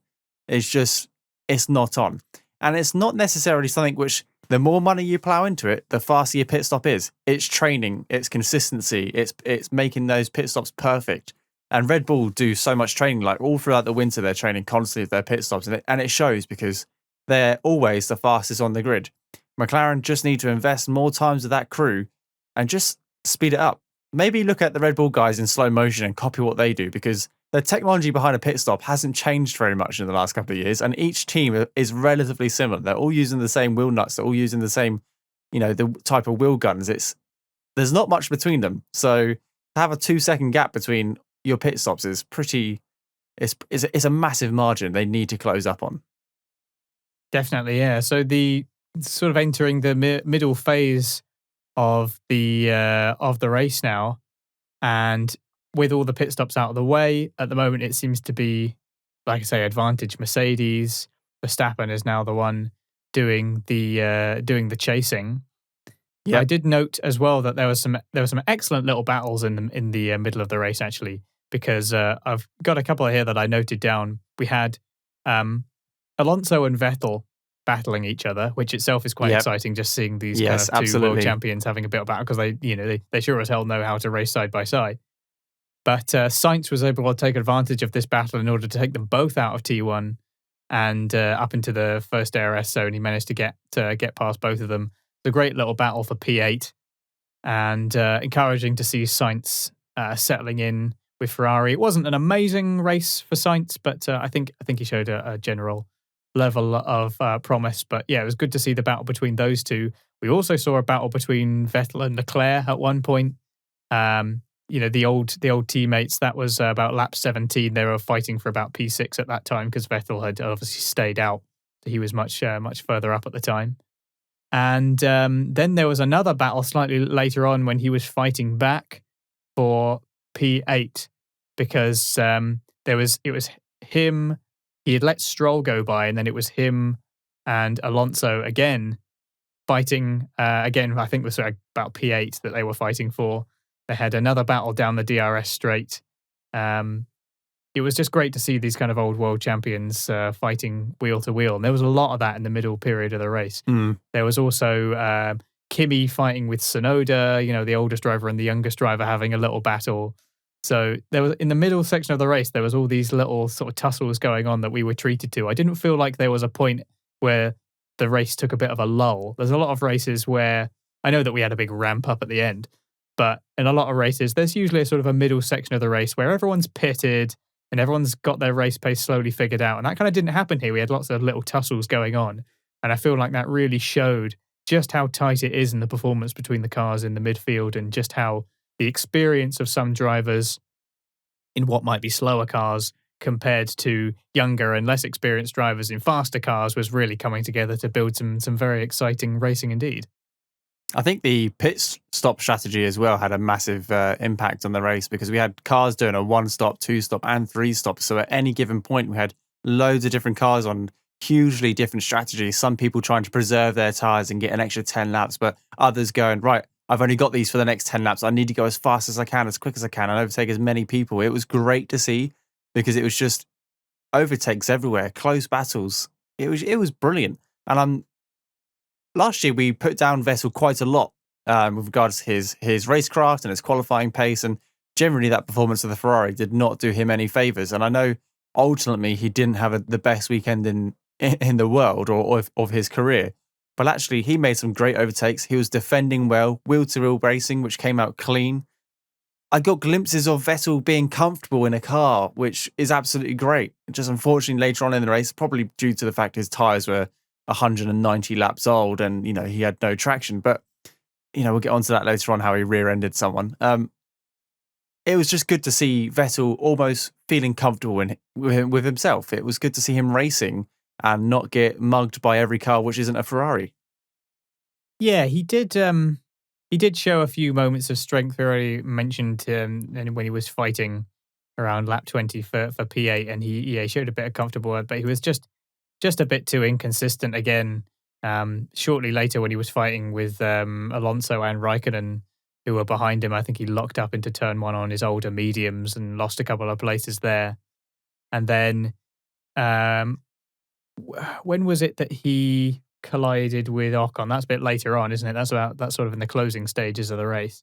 is it's not on. And it's not necessarily something which, the more money you plow into it, the faster your pit stop is. It's training, it's consistency, it's making those pit stops perfect. And Red Bull do so much training, like all throughout the winter, they're training constantly with their pit stops, and it shows because they're always the fastest on the grid. McLaren just need to invest more times with that crew and just speed it up. Maybe look at the Red Bull guys in slow motion and copy what they do, because the technology behind a pit stop hasn't changed very much in the last couple of years, and each team is relatively similar. They're all using the same wheel nuts. They're all using the same, the type of wheel guns. There's not much between them. So to have a 2-second gap between your pit stops is it's a massive margin they need to close up on. Definitely, yeah. So the sort of entering the middle phase of the race now, and with all the pit stops out of the way, at the moment it seems to be, like I say, advantage Mercedes. Verstappen is now the one doing the chasing. Yeah, I did note as well that there was some excellent little battles in the middle of the race, actually, because I've got a couple here that I noted down. We had Alonso and Vettel battling each other, which itself is quite exciting. Just seeing these kind of two world champions having a bit of battle, because they sure as hell know how to race side by side. But Sainz was able to take advantage of this battle in order to take them both out of T1 and up into the first DRS zone. He managed to get past both of them. It's a great little battle for P8, and encouraging to see Sainz settling in with Ferrari. It wasn't an amazing race for Sainz, but I think he showed a general level of promise. But yeah, it was good to see the battle between those two. We also saw a battle between Vettel and Leclerc at one point. The old teammates. That was about lap 17. They were fighting for about P6 at that time because Vettel had obviously stayed out. So he was much further up at the time. And then there was another battle slightly later on when he was fighting back for P8 because it was him. He had let Stroll go by, and then it was him and Alonso again fighting. Again, I think it was about P8 that they were fighting for. They had another battle down the DRS straight. It was just great to see these kind of old world champions fighting wheel to wheel. And there was a lot of that in the middle period of the race. There was also Kimi fighting with Tsunoda, the oldest driver and the youngest driver having a little battle. So there was, in the middle section of the race, there was all these little sort of tussles going on that we were treated to. I didn't feel like there was a point where the race took a bit of a lull. There's a lot of races where I know that we had a big ramp up at the end, but in a lot of races, there's usually a sort of a middle section of the race where everyone's pitted and everyone's got their race pace slowly figured out. And that kind of didn't happen here. We had lots of little tussles going on. And I feel like that really showed just how tight it is in the performance between the cars in the midfield, and just how the experience of some drivers in what might be slower cars compared to younger and less experienced drivers in faster cars was really coming together to build some very exciting racing indeed. I think the pit stop strategy as well had a massive impact on the race, because we had cars doing a 1-stop, 2-stop, and 3-stop. So at any given point, we had loads of different cars on hugely different strategies. Some people trying to preserve their tyres and get an extra 10 laps, but others going, right, I've only got these for the next 10 laps. I need to go as fast as I can, as quick as I can, and overtake as many people. It was great to see, because it was just overtakes everywhere, close battles. It was brilliant. And last year we put down Vettel quite a lot with regards to his racecraft and his qualifying pace, and generally that performance of the Ferrari did not do him any favours. And I know ultimately he didn't have the best weekend in the world or of his career, but actually he made some great overtakes. He was defending well, wheel-to-wheel racing, which came out clean. I got glimpses of Vettel being comfortable in a car, which is absolutely great. Just unfortunately later on in the race, probably due to the fact his tyres were 190 laps old and, he had no traction. But, we'll get onto that later on, how he rear-ended someone. It was just good to see Vettel almost feeling comfortable with himself. It was good to see him racing and not get mugged by every car which isn't a Ferrari. Yeah, he did. He did show a few moments of strength. We already mentioned when he was fighting around lap 20 for P8, and he showed a bit of comfortable, but he was just a bit too inconsistent again. Shortly later, when he was fighting with Alonso and Raikkonen, who were behind him, I think he locked up into turn 1 on his older mediums and lost a couple of places there. And then, when was it that he collided with Ocon? That's a bit later on, isn't it? That's sort of in the closing stages of the race.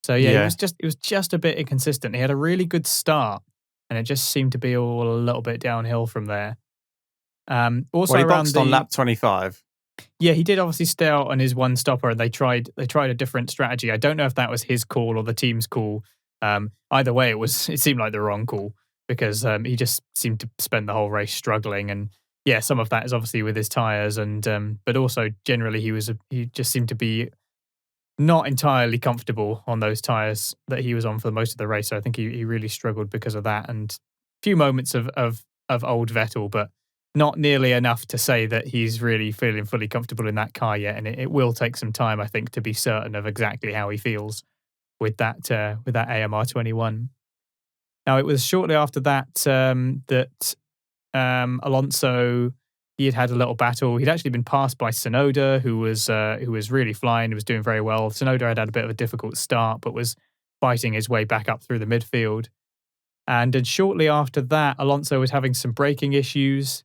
So yeah, Yeah. it was just a bit inconsistent. He had a really good start, and it just seemed to be all a little bit downhill from there. Well, Also he around boxed on the lap 25. yeah, he did obviously stay out on his one stopper, and they tried a different strategy. I don't know if that was his call or the team's call. Either way, it seemed like the wrong call because he just seemed to spend the whole race struggling. And yeah, some of that is obviously with his tires, and but also generally he just seemed to be not entirely comfortable on those tires that he was on for most of the race. So I think he really struggled because of that, and a few moments of old Vettel, but not nearly enough to say that he's really feeling fully comfortable in that car yet. And it will take some time, I think, to be certain of exactly how he feels with that AMR 21. Now it was shortly after that that Alonso, he had had a little battle. He'd actually been passed by Tsunoda, who was really flying, who was doing very well. Tsunoda had had a bit of a difficult start, but was fighting his way back up through the midfield. And then shortly after that, Alonso was having some braking issues.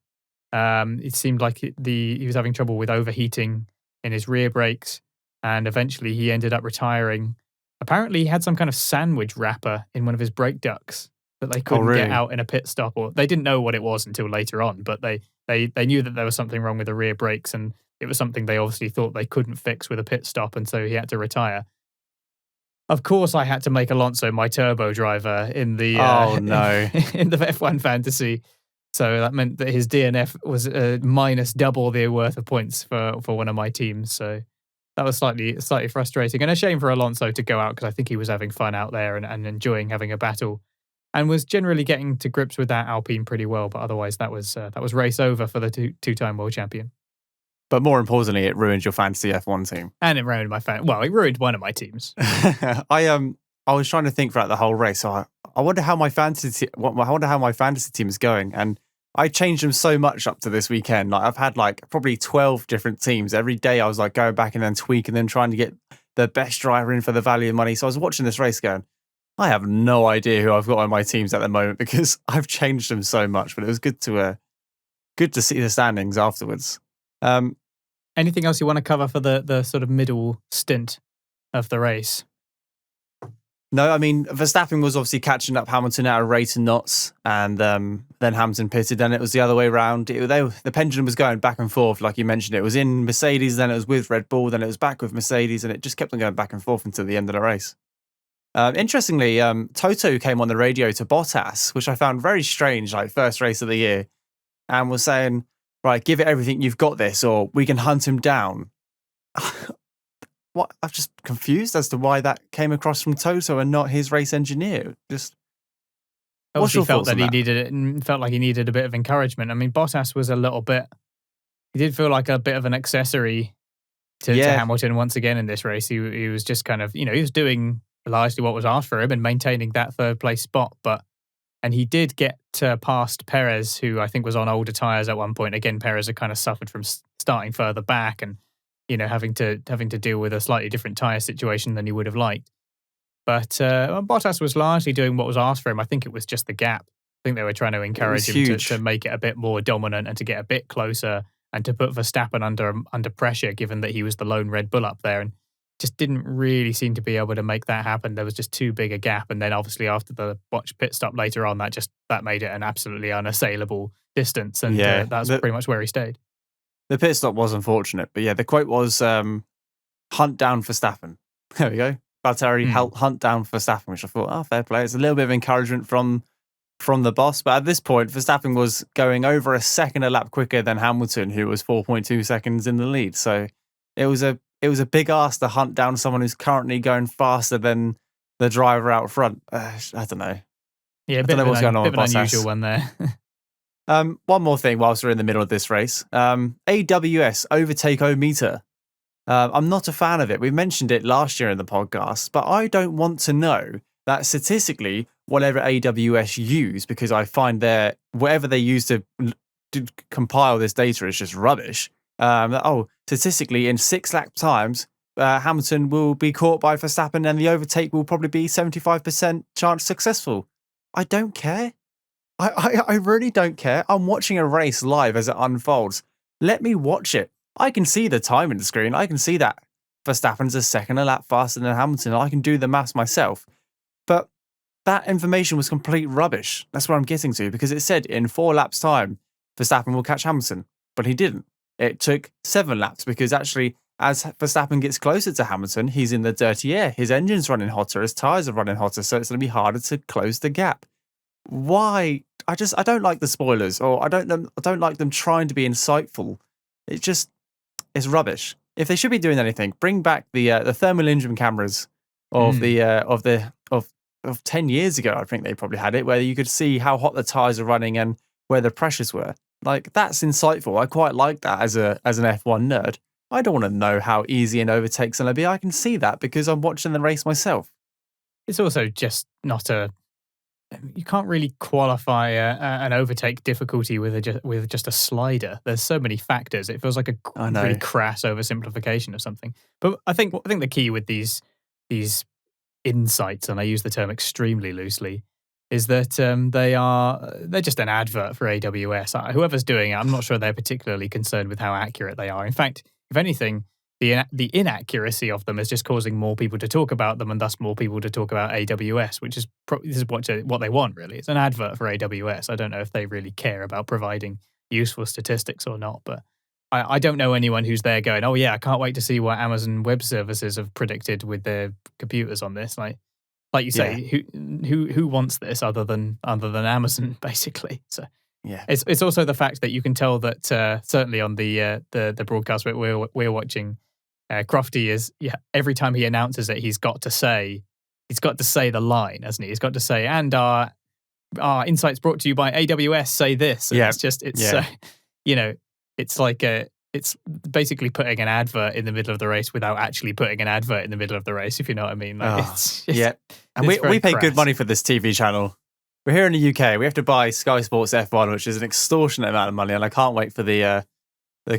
It seemed like he was having trouble with overheating in his rear brakes, and eventually he ended up retiring. Apparently, he had some kind of sandwich wrapper in one of his brake ducts that they Oh, couldn't get really? out in a pit stop, or they didn't know what it was until later on. But they knew that there was something wrong with the rear brakes, and it was something they obviously thought they couldn't fix with a pit stop, and so he had to retire. Of course, I had to make Alonso my turbo driver in the Oh, no. in the F1 fantasy. So that meant that his DNF was minus double the worth of points for one of my teams. So that was slightly frustrating and a shame for Alonso to go out because I think he was having fun out there and enjoying having a battle, and was generally getting to grips with that Alpine pretty well. But otherwise, that was race over for the two-time world champion. But more importantly, it ruined your fantasy F1 team. And it ruined it ruined one of my teams. I was trying to think throughout the whole race. So I wonder how my fantasy team is going, and I changed them so much up to this weekend. Like I've had like probably 12 different teams every day. I was like going back and then tweaking them, trying to get the best driver in for the value of money. So I was watching this race going, I have no idea who I've got on my teams at the moment because I've changed them so much. But it was good to see the standings afterwards. Anything else you want to cover for the sort of middle stint of the race? No, I mean, Verstappen was obviously catching up Hamilton at a rate of knots, and then Hamilton pitted, and it was the other way around. The pendulum was going back and forth, like you mentioned. It was in Mercedes, then it was with Red Bull, then it was back with Mercedes, and it just kept on going back and forth until the end of the race. Interestingly, Toto came on the radio to Bottas, which I found very strange, like first race of the year, and was saying, right, give it everything, you've got this, or we can hunt him down. What? I'm just confused as to why that came across from Toto and not his race engineer. Just what's your Felt thoughts on that he that? needed it and felt like he needed a bit of encouragement. I mean, Bottas was a little bit. He did feel like a bit of an accessory to Yeah, Hamilton once again in this race. He was just kind of he was doing largely what was asked for him and maintaining that third place spot, and he did get past Perez, who I think was on older tyres at one point. Again, Perez had kind of suffered from starting further back and having to deal with a slightly different tyre situation than he would have liked. But Bottas was largely doing what was asked for him. I think it was just the gap. I think they were trying to encourage him to make it a bit more dominant and to get a bit closer and to put Verstappen under pressure, given that he was the lone Red Bull up there, and just didn't really seem to be able to make that happen. There was just too big a gap, and then obviously after the botched pit stop later on, that made it an absolutely unassailable distance, and that's pretty much where he stayed. The pit stop was unfortunate, but yeah, the quote was hunt down Verstappen. There we go. Valtteri hunt down Verstappen, which I thought, oh, fair play. It's a little bit of encouragement from the boss. But at this point, Verstappen was going over a second a lap quicker than Hamilton, who was 4.2 seconds in the lead. So it was a big ask to hunt down someone who's currently going faster than the driver out front. I don't know. Yeah, I don't know what's going on with Bottas. Unusual one there. One more thing whilst we're in the middle of this race. AWS, overtake-o-meter. I'm not a fan of it. We mentioned it last year in the podcast, but I don't want to know that statistically, whatever AWS use, because I find whatever they use to compile this data is just rubbish. Statistically, in 6 lap times, Hamilton will be caught by Verstappen and the overtake will probably be 75% chance successful. I don't care. I really don't care. I'm watching a race live as it unfolds. Let me watch it. I can see the time in the screen. I can see that Verstappen's a second a lap faster than Hamilton. I can do the maths myself. But that information was complete rubbish. That's what I'm getting to, because it said in 4 laps' time, Verstappen will catch Hamilton, but he didn't. It took 7 laps because actually, as Verstappen gets closer to Hamilton, he's in the dirty air. His engine's running hotter, his tyres are running hotter, so it's going to be harder to close the gap. Why? I don't like the spoilers, or I don't like them trying to be insightful. It's rubbish. If they should be doing anything, bring back the thermal imaging cameras of of 10 years ago. I think they probably had it, where you could see how hot the tires are running and where the pressures were. Like, that's insightful. I quite like that as an F1 nerd. I don't want to know how easy an overtake's going to be. I can see that because I'm watching the race myself. It's also just not you can't really qualify an overtake difficulty with just a slider. There's so many factors. It feels like a really crass oversimplification of something. But I think the key with these insights, and I use the term extremely loosely, is that they're just an advert for AWS. Whoever's doing it, I'm not sure they're particularly concerned with how accurate they are. In fact, if anything, the inaccuracy of them is just causing more people to talk about them, and thus more people to talk about AWS, which is this is what they want, really. It's an advert for AWS. I don't know if they really care about providing useful statistics or not, but I don't know anyone who's there going, oh yeah, I can't wait to see what Amazon Web Services have predicted with their computers on this. Like you say, who wants this other than Amazon, basically? So yeah, it's also the fact that you can tell that certainly on the broadcast we're watching, Crofty is every time he announces it, he's got to say the line, hasn't he? He's got to say, and our insights brought to you by AWS say this. And it's like it's basically putting an advert in the middle of the race without actually putting an advert in the middle of the race, if you know what I mean. And we pay good money for this TV channel. We're here in the UK. We have to buy Sky Sports F1, which is an extortionate amount of money, and I can't wait for the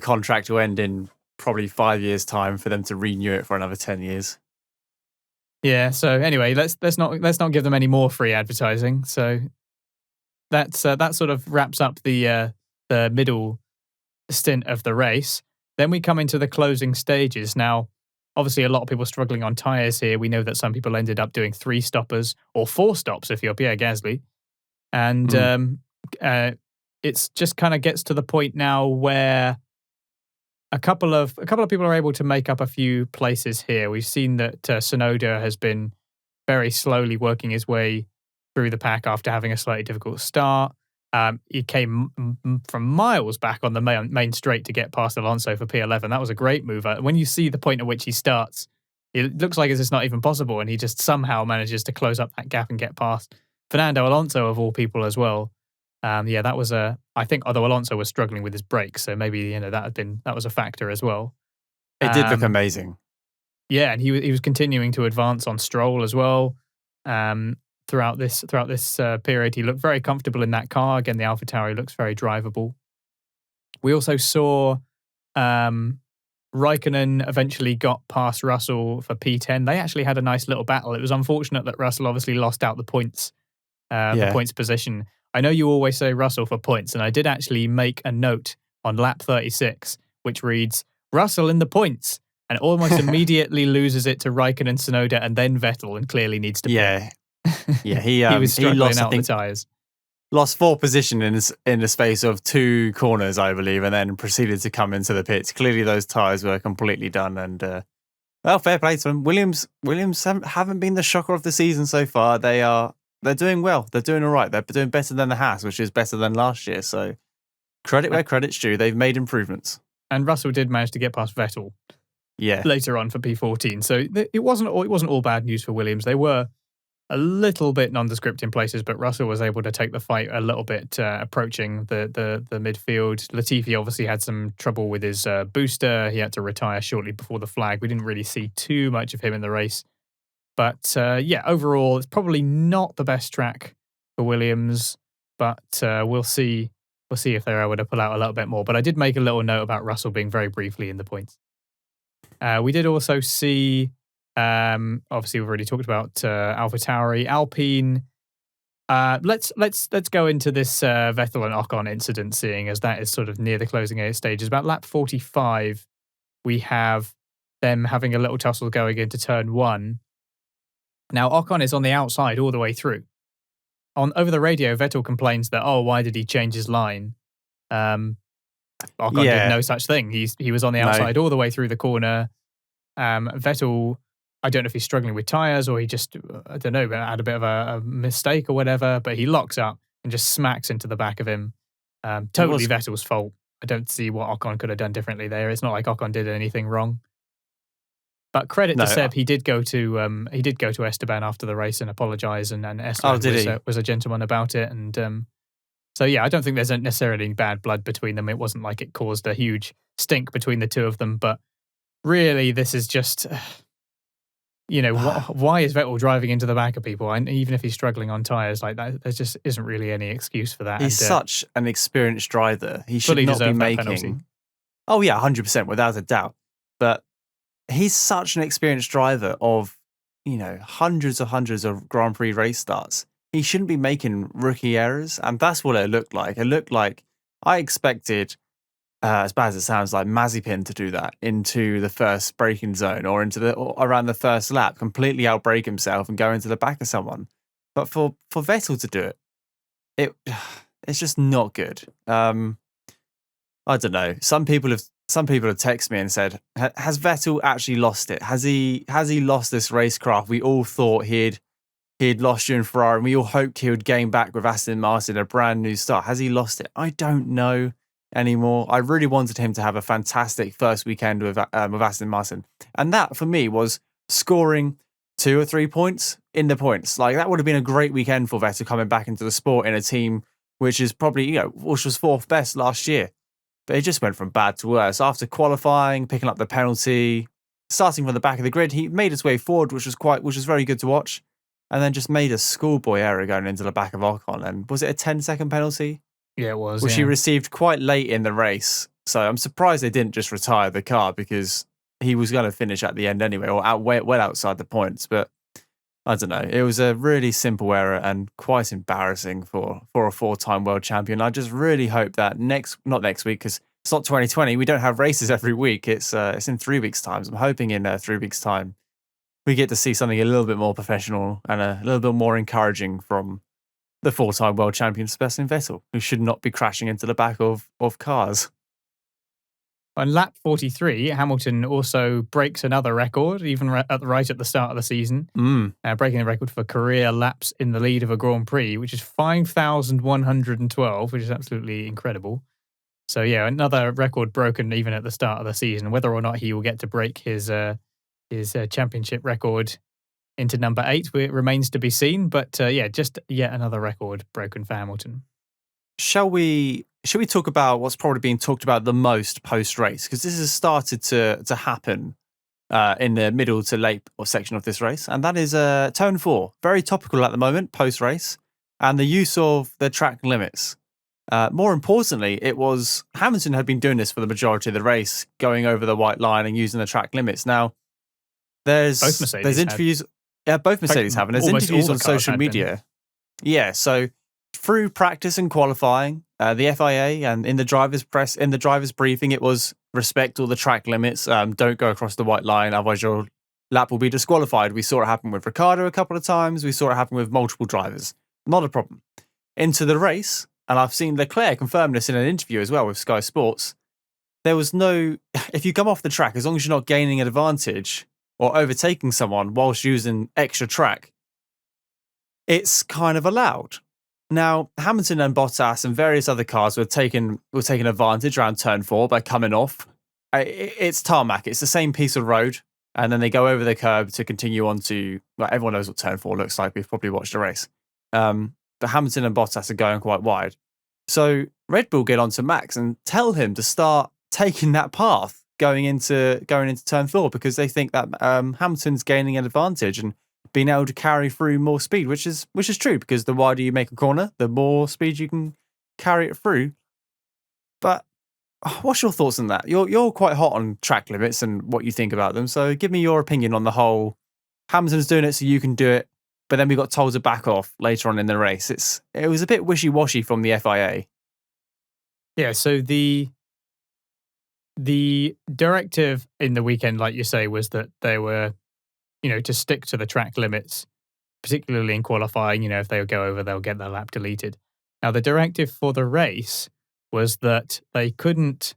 contract to end in probably 5 years' time for them to renew it for another 10 years. Yeah. So anyway, let's not give them any more free advertising. So that sort of wraps up the middle stint of the race. Then we come into the closing stages. Now, obviously, a lot of people struggling on tyres here. We know that some people ended up doing 3 stoppers or 4 stops if you're Pierre Gasly. And it's just kind of gets to the point now where a couple of people are able to make up a few places here. We've seen that Tsunoda has been very slowly working his way through the pack after having a slightly difficult start. He came from miles back on the main straight to get past Alonso for P11. That was a great move. When you see the point at which he starts, it looks like it's not even possible, and he just somehow manages to close up that gap and get past Fernando Alonso, of all people, as well. That was I think, although Alonso was struggling with his brakes, so maybe that was a factor as well. It did look amazing. Yeah, and he was continuing to advance on Stroll as well. Throughout this period, he looked very comfortable in that car. Again, the AlphaTauri looks very drivable. We also saw Raikkonen eventually got past Russell for P10. They actually had a nice little battle. It was unfortunate that Russell obviously lost out the points position. I know you always say Russell for points, and I did actually make a note on lap 36, which reads, Russell in the points, and almost immediately loses it to Raikkonen, Tsunoda, and then Vettel, and clearly needs to pit. Yeah, he was struggling lost, out the tyres. Lost 4 position in the space of 2 corners, I believe, and then proceeded to come into the pits. Clearly, those tyres were completely done, and fair play to them. Williams haven't been the shocker of the season so far. They're doing well. They're doing all right. They're doing better than the Haas, which is better than last year. So credit where credit's due. They've made improvements. And Russell did manage to get past Vettel. Yeah. Later on for P14. So it wasn't all bad news for Williams. They were a little bit nondescript in places, but Russell was able to take the fight a little bit approaching the midfield. Latifi obviously had some trouble with his booster. He had to retire shortly before the flag. We didn't really see too much of him in the race. But overall, it's probably not the best track for Williams, but we'll see if they're able to pull out a little bit more. But I did make a little note about Russell being very briefly in the points. We did also see, obviously we've already talked about AlphaTauri, Alpine. Let's go into this Vettel and Ocon incident, seeing as that is sort of near the closing stages. About lap 45, we have them having a little tussle going into turn one. Now, Ocon is on the outside all the way through. Over the radio, Vettel complains that, why did he change his line? Ocon did no such thing. He was on the outside all the way through the corner. Vettel, I don't know if he's struggling with tyres or he just, I don't know, had a bit of a mistake or whatever, but he locks up and just smacks into the back of him. Totally Vettel's fault. I don't see what Ocon could have done differently there. It's not like Ocon did anything wrong. But credit to Seb, he did go to Esteban after the race and apologise, and Esteban was a gentleman about it. And so yeah, I don't think there's necessarily any bad blood between them. It wasn't like it caused a huge stink between the two of them. But really, this is just, why is Vettel driving into the back of people? And even if he's struggling on tyres like that, there just isn't really any excuse for that. He's such an experienced driver. He should not be making. Oh yeah, 100%, without a doubt. But he's such an experienced driver of, hundreds of Grand Prix race starts. He shouldn't be making rookie errors, and that's what it looked like. It looked like I expected, as bad as it sounds, like Mazepin to do that into the first braking zone or around the first lap, completely outbrake himself and go into the back of someone. But for Vettel to do it's just not good. I don't know. Some people have texted me and said, "Has Vettel actually lost it? Has he lost this racecraft? We all thought he'd lost during Ferrari, and we all hoped he would gain back with Aston Martin, a brand new start. Has he lost it? I don't know anymore. I really wanted him to have a fantastic first weekend with Aston Martin, and that for me was scoring 2 or 3 points in the points. Like that would have been a great weekend for Vettel coming back into the sport in a team which is probably which was 4th best last year." But it just went from bad to worse. After qualifying, picking up the penalty, starting from the back of the grid, he made his way forward, which was very good to watch, and then just made a schoolboy error going into the back of Ocon. And was it a 10-second penalty? Yeah, it was. Which he received quite late in the race. So I'm surprised they didn't just retire the car because he was going to finish at the end anyway, or well outside the points. But I don't know. It was a really simple error and quite embarrassing for a 4-time world champion. I just really hope that not next week, because it's not 2020. We don't have races every week. It's in 3 weeks' time. I'm hoping in 3 weeks' time we get to see something a little bit more professional and a little bit more encouraging from the 4-time world champion Sebastian Vettel, who should not be crashing into the back of cars. On lap 43, Hamilton also breaks another record, even right at the start of the season, breaking the record for career laps in the lead of a Grand Prix, which is 5,112, which is absolutely incredible. So yeah, another record broken even at the start of the season. Whether or not he will get to break his championship record into number 8 remains to be seen. But just yet another record broken for Hamilton. Should we talk about what's probably being talked about the most post-race? Because this has started to happen in the middle to late section of this race. And that is turn 4. Very topical at the moment, post-race. And the use of the track limits. More importantly, it was Hamilton had been doing this for the majority of the race, going over the white line and using the track limits. Now, there's interviews. Yeah, both Mercedes have. And there's interviews on social media. Yeah, so through practice and qualifying, the FIA and in the driver's briefing, it was respect all the track limits. Don't go across the white line, otherwise your lap will be disqualified. We saw it happen with Ricciardo a couple of times. We saw it happen with multiple drivers. Not a problem. Into the race, and I've seen Leclerc confirm this in an interview as well with Sky Sports. There was no, if you come off the track, as long as you're not gaining an advantage or overtaking someone whilst using extra track, it's kind of allowed. Now, Hamilton and Bottas and various other cars were taking advantage around turn 4 by coming off. It's tarmac. It's the same piece of road. And then they go over the curb to continue on to, well, everyone knows what turn 4 looks like. We've probably watched a race. But Hamilton and Bottas are going quite wide. So Red Bull get onto Max and tell him to start taking that path going into turn 4 because they think that Hamilton's gaining an advantage and being able to carry through more speed, which is true because the wider you make a corner, the more speed you can carry it through. But what's your thoughts on that? You're quite hot on track limits and what you think about them. So give me your opinion on the whole. Hamilton's doing it, so you can do it. But then we got told to back off later on in the race. It was a bit wishy-washy from the FIA. Yeah. So the the directive in the weekend, like you say, was that they were, to stick to the track limits, particularly in qualifying. If they go over, they'll get their lap deleted. Now, the directive for the race was that they couldn't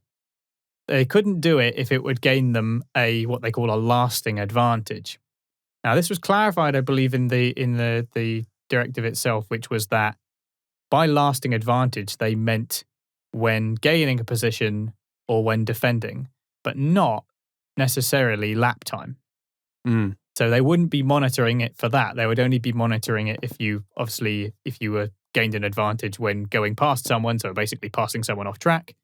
do it if it would gain them what they call a lasting advantage. Now, this was clarified, I believe, in the directive itself, which was that by lasting advantage, they meant when gaining a position or when defending, but not necessarily lap time. Mm. So they wouldn't be monitoring it for that. They would only be monitoring it if you were gained an advantage when going past someone, so basically passing someone off track,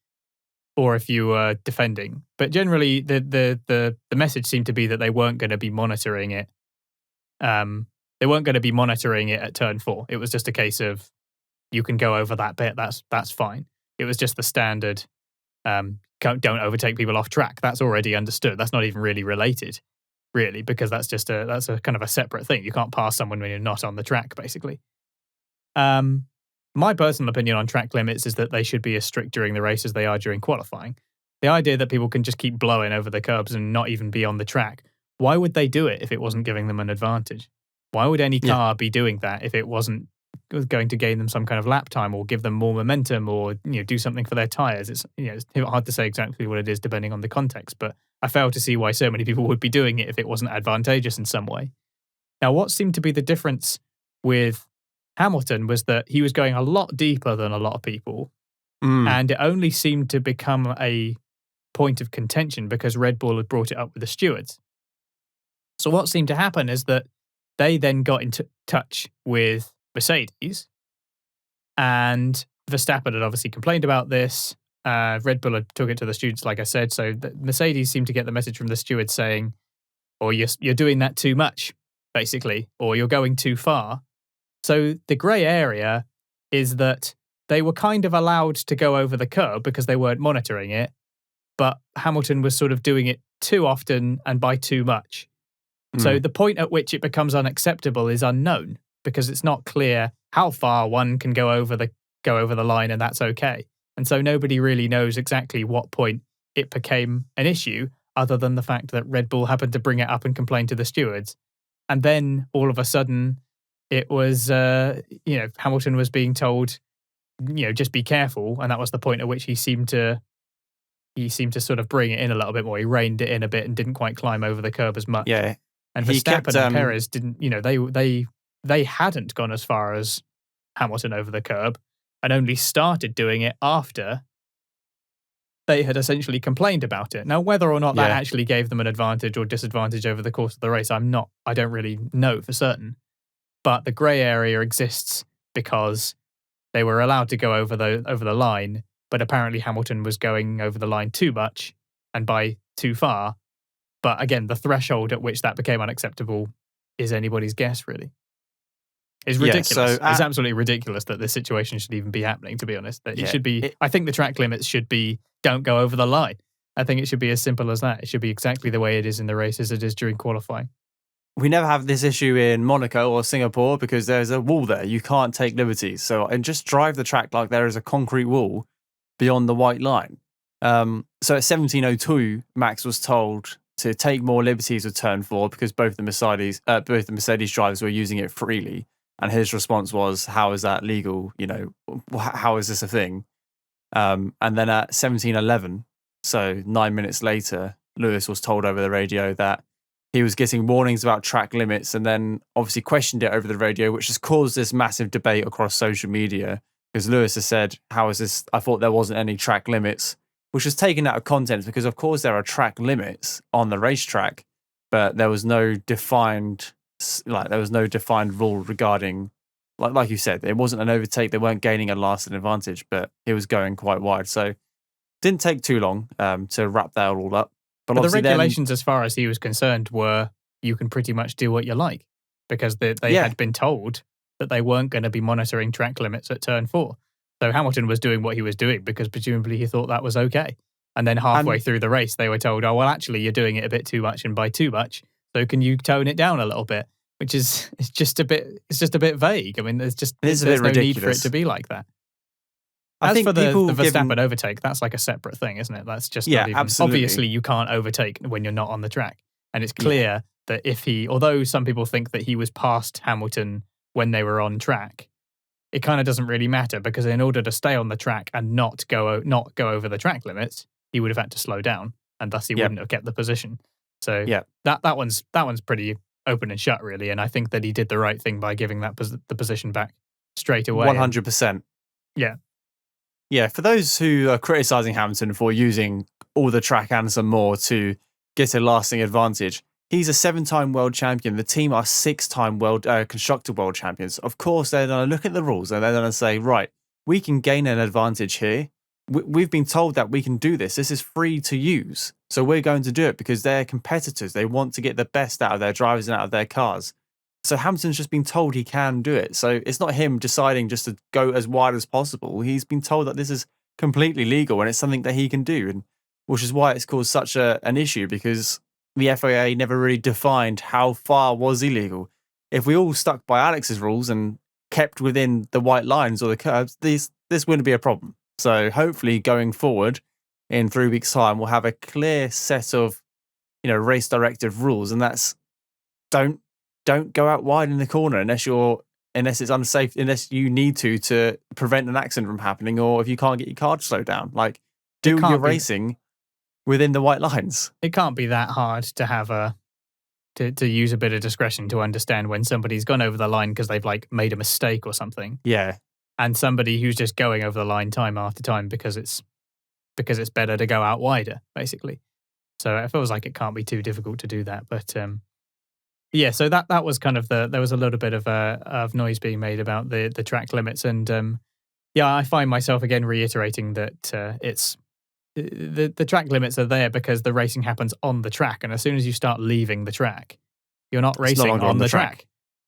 or if you were defending. But generally, the message seemed to be that they weren't going to be monitoring it. They weren't going to be monitoring it at turn 4. It was just a case of you can go over that bit. That's fine. It was just the standard. Don't overtake people off track. That's already understood. That's not even really related, really, because that's a kind of a separate thing. You can't pass someone when you're not on the track, basically. My personal opinion on track limits is that they should be as strict during the race as they are during qualifying. The idea that people can just keep blowing over the curbs and not even be on the track, why would they do it if it wasn't giving them an advantage? Why would any car be doing that if it wasn't going to gain them some kind of lap time or give them more momentum or do something for their tires? It's it's hard to say exactly what it is depending on the context, but I fail to see why so many people would be doing it if it wasn't advantageous in some way. Now, what seemed to be the difference with Hamilton was that he was going a lot deeper than a lot of people, and it only seemed to become a point of contention because Red Bull had brought it up with the stewards. So what seemed to happen is that they then got into touch with Mercedes, and Verstappen had obviously complained about this. Red Bull had took it to the stewards, like I said. So Mercedes seemed to get the message from the stewards saying, "Or you're doing that too much, basically, or you're going too far." So the grey area is that they were kind of allowed to go over the curb because they weren't monitoring it, but Hamilton was sort of doing it too often and by too much. So the point at which it becomes unacceptable is unknown because it's not clear how far one can go over the line and that's okay. And so nobody really knows exactly what point it became an issue other than the fact that Red Bull happened to bring it up and complain to the stewards. And then all of a sudden it was, Hamilton was being told, just be careful. And that was the point at which he seemed to sort of bring it in a little bit more. He reined it in a bit and didn't quite climb over the curb as much. Yeah. And Verstappen and Perez didn't, they hadn't gone as far as Hamilton over the curb and only started doing it after they had essentially complained about it. Now, whether or not that actually gave them an advantage or disadvantage over the course of the race, I don't really know for certain. But the grey area exists because they were allowed to go over the line, but apparently Hamilton was going over the line too much and by too far. But again, the threshold at which that became unacceptable is anybody's guess, really. It's ridiculous. It's absolutely ridiculous that this situation should even be happening, to be honest. It should be. I think the track limits should be don't go over the line. I think it should be as simple as that. It should be exactly the way it is in the race as it is during qualifying. We never have this issue in Monaco or Singapore because there's a wall there. You can't take liberties. And just drive the track like there is a concrete wall beyond the white line. So at 17:02, Max was told to take more liberties with turn 4 because both the Mercedes drivers were using it freely. And his response was, how is that legal? How is this a thing? And then at 17:11, so 9 minutes later, Lewis was told over the radio that he was getting warnings about track limits and then obviously questioned it over the radio, which has caused this massive debate across social media because Lewis has said, how is this? I thought there wasn't any track limits, which was taken out of context because, of course, there are track limits on the racetrack, but there was no defined rule regarding, like you said, it wasn't an overtake. They weren't gaining a lasting advantage, but he was going quite wide. So didn't take too long to wrap that all up. But the regulations, as far as he was concerned, were you can pretty much do what you like because they had been told that they weren't going to be monitoring track limits at turn 4. So Hamilton was doing what he was doing because presumably he thought that was okay. And then halfway through the race, they were told, oh, well, actually, you're doing it a bit too much and by too much. So can you tone it down a little bit? Which is it's just a bit vague. I mean, there's no need for it to be like that. I As for think the people Verstappen overtake, that's like a separate thing, isn't it? That's just Yeah, not even. absolutely. Obviously, you can't overtake when you're not on the track. And it's clear that if he, although some people think that he was past Hamilton when they were on track, it kind of doesn't really matter because in order to stay on the track and not go over the track limits, he would have had to slow down, and thus he wouldn't have kept the position. So that one's pretty open and shut, really. And I think that he did the right thing by giving the position back straight away. 100%. Yeah. Yeah, for those who are criticising Hamilton for using all the track and some more to get a lasting advantage, he's a 7-time world champion. The team are 6-time constructor world champions. Of course, they're going to look at the rules and they're going to say, right, we can gain an advantage here. We've been told that we can do this. This is free to use. So we're going to do it because they're competitors. They want to get the best out of their drivers and out of their cars. So Hamilton's just been told he can do it. So it's not him deciding just to go as wide as possible. He's been told that this is completely legal and it's something that he can do, and which is why it's caused such an issue, because the FIA never really defined how far was illegal. If we all stuck by Alex's rules and kept within the white lines or the curbs, this wouldn't be a problem. So hopefully going forward in 3 weeks' time, we'll have a clear set of, race directive rules, and that's don't go out wide in the corner unless it's unsafe, unless you need to prevent an accident from happening, or if you can't get your car to slow down. Like, do your racing within the white lines. It can't be that hard to have to use a bit of discretion to understand when somebody's gone over the line because they've like made a mistake or something. Yeah. And somebody who's just going over the line time after time because it's better to go out wider, basically. So it feels like it can't be too difficult to do that. But yeah, so that was kind of there was a little bit of noise being made about the track limits, and I find myself again reiterating that it's the track limits are there because the racing happens on the track, and as soon as you start leaving the track, you're not racing on the track.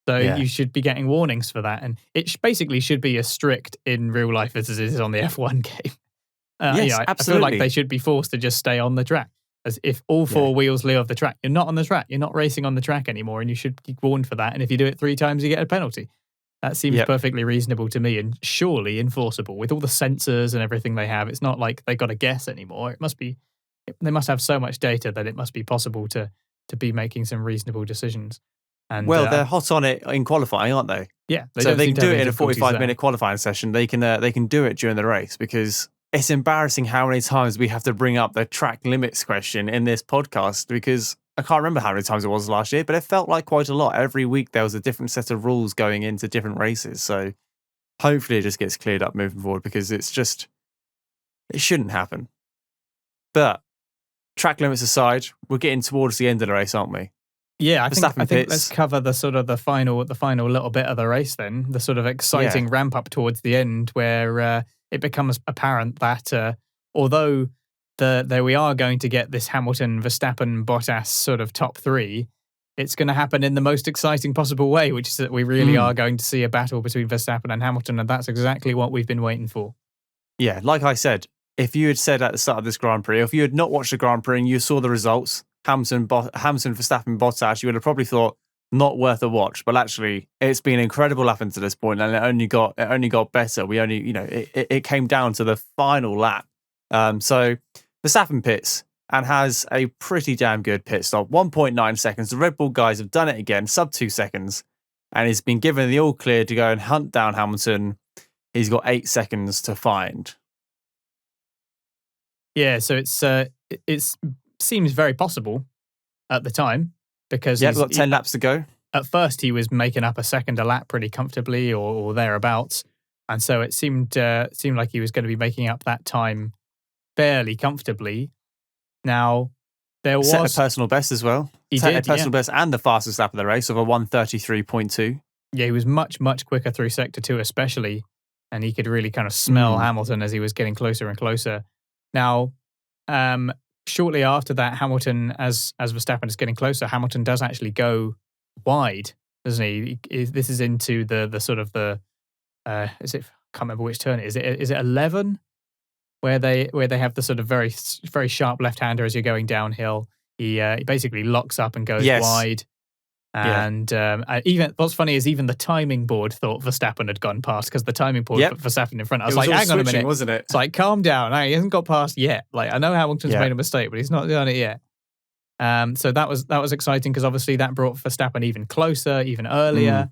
So you should be getting warnings for that, and it basically should be as strict in real life as it is on the F1 game. Yes, absolutely. I feel like they should be forced to just stay on the track. As if all four wheels leave off the track, you're not on the track. You're not racing on the track anymore, and you should be warned for that. And if you do it 3 times, you get a penalty. That seems perfectly reasonable to me, and surely enforceable with all the sensors and everything they have. It's not like they've got to guess anymore. It must be. They must have so much data that it must be possible to be making some reasonable decisions. And they're hot on it in qualifying, aren't they? Yeah, so they can do it in a 45-minute qualifying session. They can do it during the race, because it's embarrassing how many times we have to bring up the track limits question in this podcast, because I can't remember how many times it was last year, but it felt like quite a lot. Every week there was a different set of rules going into different races. So hopefully it just gets cleared up moving forward, because it shouldn't happen. But track limits aside, we're getting towards the end of the race, aren't we? Yeah, I think let's cover the sort of the final little bit of the race then, the sort of exciting ramp up towards the end, where it becomes apparent that although there we are going to get this Hamilton, Verstappen, Bottas sort of top 3, it's going to happen in the most exciting possible way, which is that we really are going to see a battle between Verstappen and Hamilton, and that's exactly what we've been waiting for. Yeah, like I said, if you had said at the start of this Grand Prix, if you had not watched the Grand Prix and you saw the results, Hamilton, Verstappen, Bottas, you would have probably thought not worth a watch. But actually, it's been incredible up until this point, and it only got better. We only, it came down to the final lap. So Verstappen pits and has a pretty damn good pit stop, 1.9 seconds. The Red Bull guys have done it again, sub 2 seconds, and he's been given the all clear to go and hunt down Hamilton. He's got 8 seconds to find. Yeah, so it seems very possible at the time, because we've got 10 laps to go. At first, he was making up a second a lap pretty comfortably, or thereabouts, and so it seemed like he was going to be making up that time fairly comfortably. Now, there was set a personal best as well. He set did a personal best and the fastest lap of the race of a 1:33.2. Yeah, he was much, much quicker through Sector 2 especially, and he could really kind of smell Hamilton as he was getting closer and closer. Now, shortly after that, Hamilton, as Verstappen is getting closer, Hamilton does actually go wide, doesn't he? This is into the sort of the is it? I can't remember which turn it is. Is it 11 where they have the sort of very very sharp left hander as you're going downhill? He basically locks up and goes wide, And even what's funny is even the timing board thought Verstappen had gone past because the timing board put Verstappen in front. I was like, hang on a minute. Wasn't it? It's like, calm down. He hasn't got past yet. Like, I know Hamilton's made a mistake, but he's not done it yet. So that was exciting because obviously that brought Verstappen even closer, even earlier.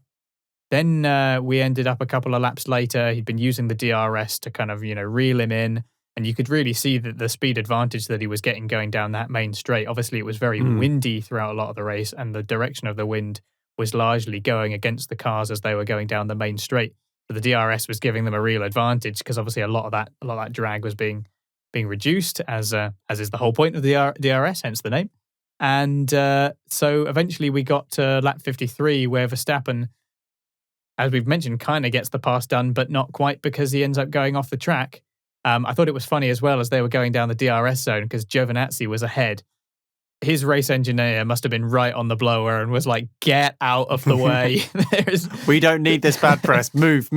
Then we ended up a couple of laps later. He'd been using the DRS to kind of, reel him in. And you could really see that the speed advantage that he was getting going down that main straight. Obviously, it was very windy throughout a lot of the race, and the direction of the wind was largely going against the cars as they were going down the main straight. So the DRS was giving them a real advantage because obviously a lot of that drag was being reduced, as is the whole point of the DRS, hence the name. And so eventually we got to lap 53, where Verstappen, as we've mentioned, kind of gets the pass done, but not quite because he ends up going off the track. I thought it was funny as well as they were going down the DRS zone because Giovinazzi was ahead. His race engineer must have been right on the blower and was like, get out of the way. We don't need this bad press. Move.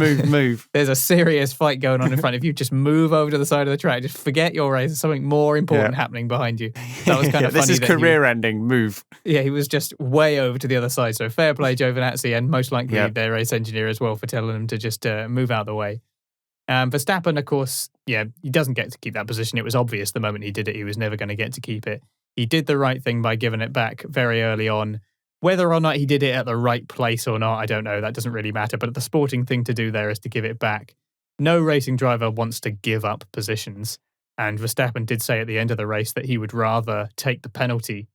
There's a serious fight going on in front. If you just move over to the side of the track, just forget your race. There's something more important happening behind you. That was kind of funny. This is career ending. Move. Yeah, he was just way over to the other side. So fair play, Giovinazzi, and most likely their race engineer as well for telling him to just move out of the way. Verstappen, of course, he doesn't get to keep that position. It was obvious the moment he did it, he was never going to get to keep it. He did the right thing by giving it back very early on. Whether or not he did it at the right place or not, I don't know. That doesn't really matter. But the sporting thing to do there is to give it back. No racing driver wants to give up positions. And Verstappen did say at the end of the race that he would rather take the penalty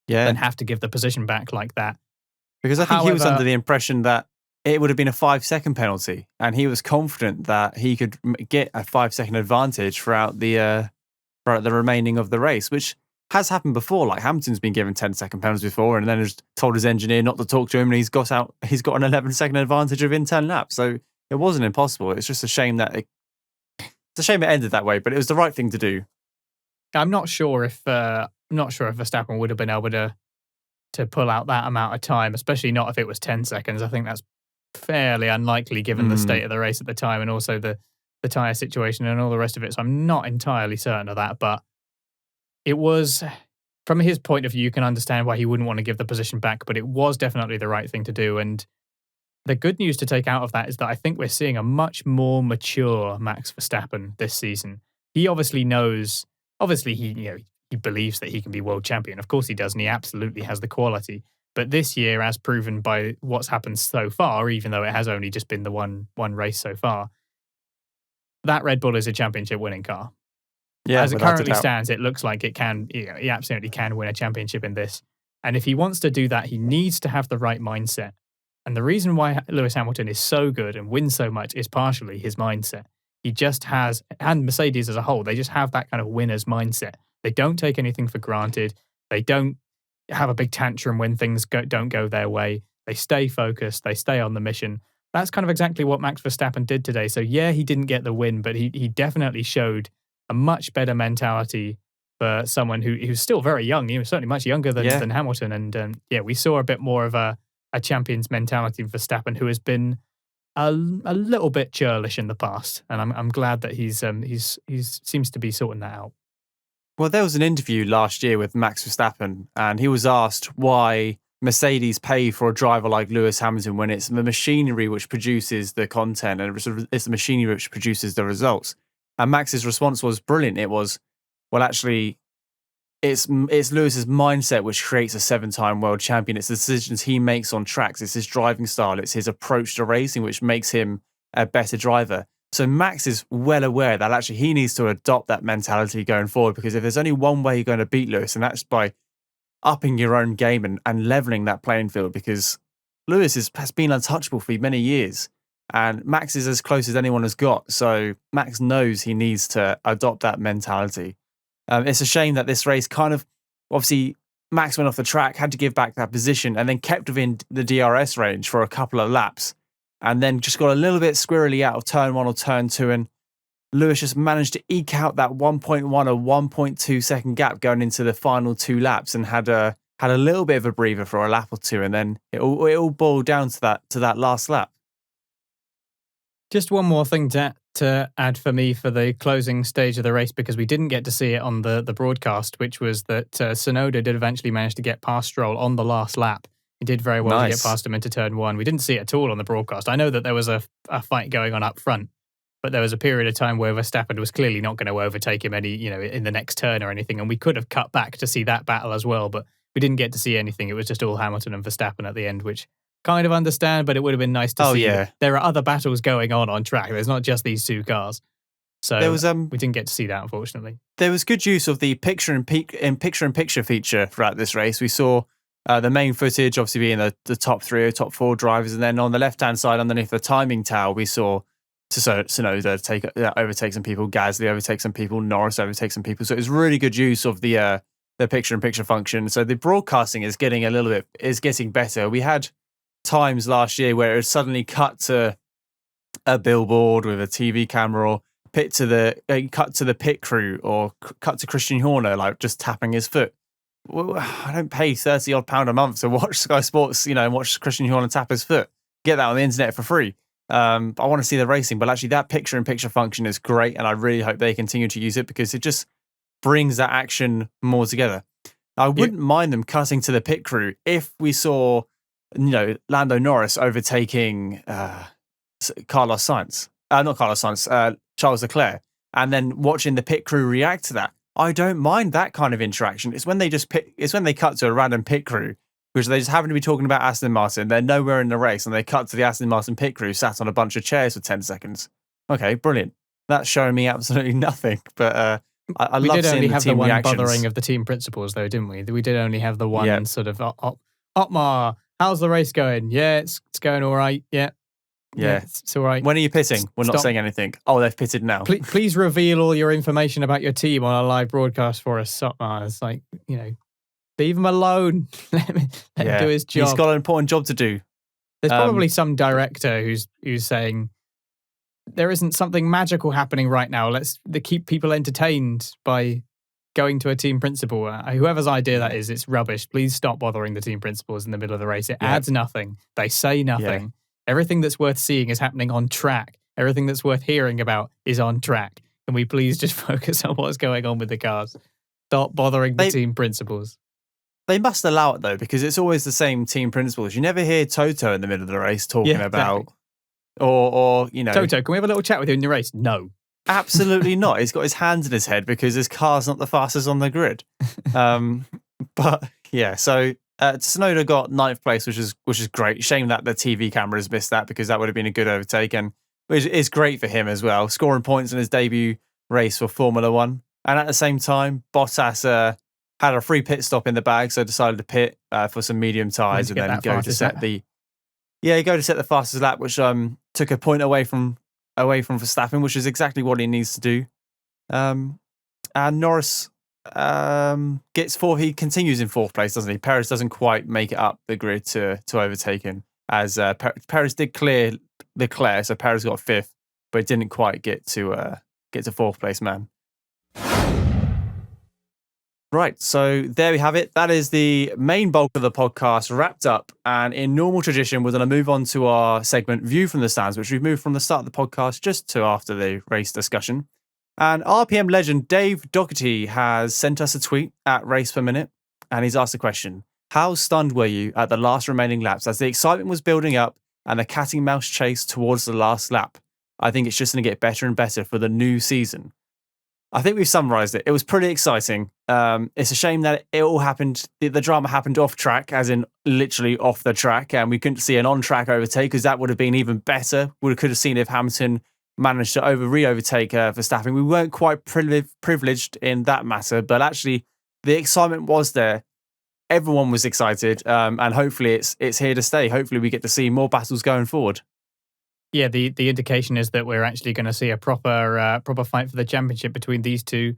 than have to give the position back like that. Because I think he was under the impression that it would have been a 5-second penalty, and he was confident that he could get a 5-second advantage throughout the remaining of the race, which has happened before. Like Hamilton's been given 10-second penalties before, and then has told his engineer not to talk to him, and he's got an 11-second advantage within 10 laps. So it wasn't impossible. It's just a shame that it ended that way, but it was the right thing to do. I'm not sure if Verstappen would have been able to pull out that amount of time, especially not if it was 10 seconds. I think that's fairly unlikely given the state of the race at the time and also the tyre situation and all the rest of it. So I'm not entirely certain of that, but it was, from his point of view, you can understand why he wouldn't want to give the position back, but it was definitely the right thing to do. And the good news to take out of that is that I think we're seeing a much more mature Max Verstappen this season. He obviously knows, he believes that he can be world champion. Of course he does, and he absolutely has the quality. But this year, as proven by what's happened so far, even though it has only just been the one race so far, that Red Bull is a championship winning car. Yeah, as it currently stands, it looks like it can. He absolutely can win a championship in this. And if he wants to do that, he needs to have the right mindset. And the reason why Lewis Hamilton is so good and wins so much is partially his mindset. He just has, and Mercedes as a whole, they just have that kind of winner's mindset. They don't take anything for granted. They don't have a big tantrum when things don't go their way. They stay focused. They stay on the mission. That's kind of exactly what Max Verstappen did today. So yeah, he didn't get the win, but he definitely showed a much better mentality for someone who's still very young. He was certainly much younger than Hamilton. And we saw a bit more of a champion's mentality in Verstappen, who has been a little bit churlish in the past. And I'm glad that he's seems to be sorting that out. Well, there was an interview last year with Max Verstappen, and he was asked why Mercedes pay for a driver like Lewis Hamilton when it's the machinery which produces the content and it's the machinery which produces the results. And Max's response was brilliant. It was, well, actually, it's Lewis's mindset which creates a 7-time world champion. It's the decisions he makes on tracks. It's his driving style. It's his approach to racing which makes him a better driver. So Max is well aware that actually he needs to adopt that mentality going forward, because if there's only one way you're going to beat Lewis, and that's by upping your own game and leveling that playing field, because Lewis has been untouchable for many years and Max is as close as anyone has got. So Max knows he needs to adopt that mentality. It's a shame that this race obviously Max went off the track, had to give back that position and then kept within the DRS range for a couple of laps. And then just got a little bit squirrely out of turn 1 or turn 2. And Lewis just managed to eke out that 1.1 or 1.2 second gap going into the final 2 laps and had a little bit of a breather for a lap or 2. And then it all boiled down to that last lap. Just one more thing to add for me for the closing stage of the race, because we didn't get to see it on the broadcast, which was that Tsunoda did eventually manage to get past Stroll on the last lap. He did very well to get Nice. past him into turn one. We didn't see it at all on the broadcast. I know that there was a fight going on up front, but there was a period of time where Verstappen was clearly not going to overtake him in the next turn or anything. And we could have cut back to see that battle as well, but we didn't get to see anything. It was just all Hamilton and Verstappen at the end, which kind of understand, but it would have been nice to see that there are other battles going on track. There's not just these two cars. So there was, we didn't get to see that, unfortunately. There was good use of the picture-in-picture feature throughout this race. We saw the main footage obviously being the top 3 or top 4 drivers, and then on the left-hand side underneath the timing tower, we saw Tsunoda overtake some people, Gasly overtake some people, Norris overtake some people. So it was really good use of the picture-in-picture function. So the broadcasting is getting better. We had times last year where it would suddenly cut to a billboard with a TV camera, or cut to the pit crew, or cut to Christian Horner like just tapping his foot. Well, I don't pay £30 a month to watch Sky Sports, and watch Christian Horner tap his foot. Get that on the internet for free. I want to see the racing, but actually that picture-in-picture function is great, and I really hope they continue to use it because it just brings that action more together. I wouldn't mind them cutting to the pit crew if we saw, Lando Norris overtaking Carlos Sainz. Not Carlos Sainz, Charles Leclerc, and then watching the pit crew react to that. I don't mind that kind of interaction. It's when they cut to a random pit crew because they just happen to be talking about Aston Martin. They're nowhere in the race, and they cut to the Aston Martin pit crew sat on a bunch of chairs for 10 seconds. Okay, brilliant. That's showing me absolutely nothing. But I love seeing the team reactions. We did only have the one bothering of the team principals, though, didn't we? We did only have the one sort of, Otmar, how's the race going? Yeah, it's going all right. Yeah. Yeah, it's all right. When are you pitting? We're not saying anything. Oh, they've pitted now. Please reveal all your information about your team on a live broadcast for us, Otmar. It's like, leave him alone. Let him do his job. He's got an important job to do. There's probably some director who's saying, there isn't something magical happening right now. Let's keep people entertained by going to a team principal. Whoever's idea that is, it's rubbish. Please stop bothering the team principals in the middle of the race. It adds nothing. They say nothing. Yeah. Everything that's worth seeing is happening on track. Everything that's worth hearing about is on track. Can we please just focus on what's going on with the cars? Stop bothering the team principals. They must allow it, though, because it's always the same team principals. You never hear Toto in the middle of the race talking about... Or Toto, can we have a little chat with you in the race? No. Absolutely not. He's got his hands in his head because his car's not the fastest on the grid. But, yeah, so... Tsunoda got 9th place, which is great. Shame that the TV cameras missed that because that would have been a good overtake, and which is great for him as well, scoring points in his debut race for Formula One. And at the same time, Bottas had a free pit stop in the bag, so decided to pit for some medium tyres and then go to set the fastest lap, which took a point away from Verstappen, which is exactly what he needs to do. And Norris he continues in 4th place, doesn't he? Perez doesn't quite make it up the grid to overtake him, as Perez did clear Leclerc, so Perez got 5th, but didn't quite get to 4th place, man. Right, so there we have it. That is the main bulk of the podcast wrapped up, and in normal tradition, we're going to move on to our segment View from the Stands, which we've moved from the start of the podcast just to after the race discussion. And RPM legend Dave Doherty has sent us a tweet at RacePerMinute, and he's asked a question. How stunned were you at the last remaining laps as the excitement was building up and the cat and mouse chase towards the last lap? I think it's just going to get better and better for the new season. I think we've summarised it. It was pretty exciting. It's a shame that it all happened, the drama happened off track, as in literally off the track, and we couldn't see an on-track overtake because that would have been even better. We could have seen if Hamilton managed to re-overtake Verstappen. We weren't quite privileged in that matter, but actually the excitement was there. Everyone was excited, and hopefully it's here to stay. Hopefully we get to see more battles going forward. Yeah, the indication is that we're actually going to see a proper fight for the championship between these two.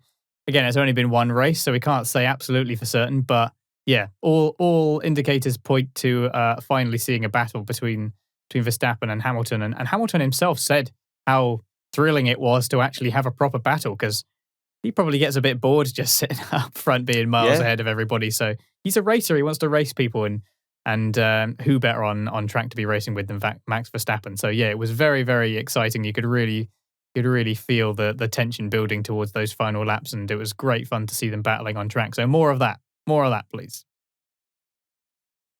Again, it's only been one race, so we can't say absolutely for certain, but yeah, all indicators point to finally seeing a battle between Verstappen and Hamilton. And Hamilton himself said how thrilling it was to actually have a proper battle, because he probably gets a bit bored just sitting up front being miles ahead of everybody. So he's a racer. He wants to race people, and who better on track to be racing with than Max Verstappen. So yeah, it was very, very exciting. You could really feel the tension building towards those final laps, and it was great fun to see them battling on track. So more of that, please.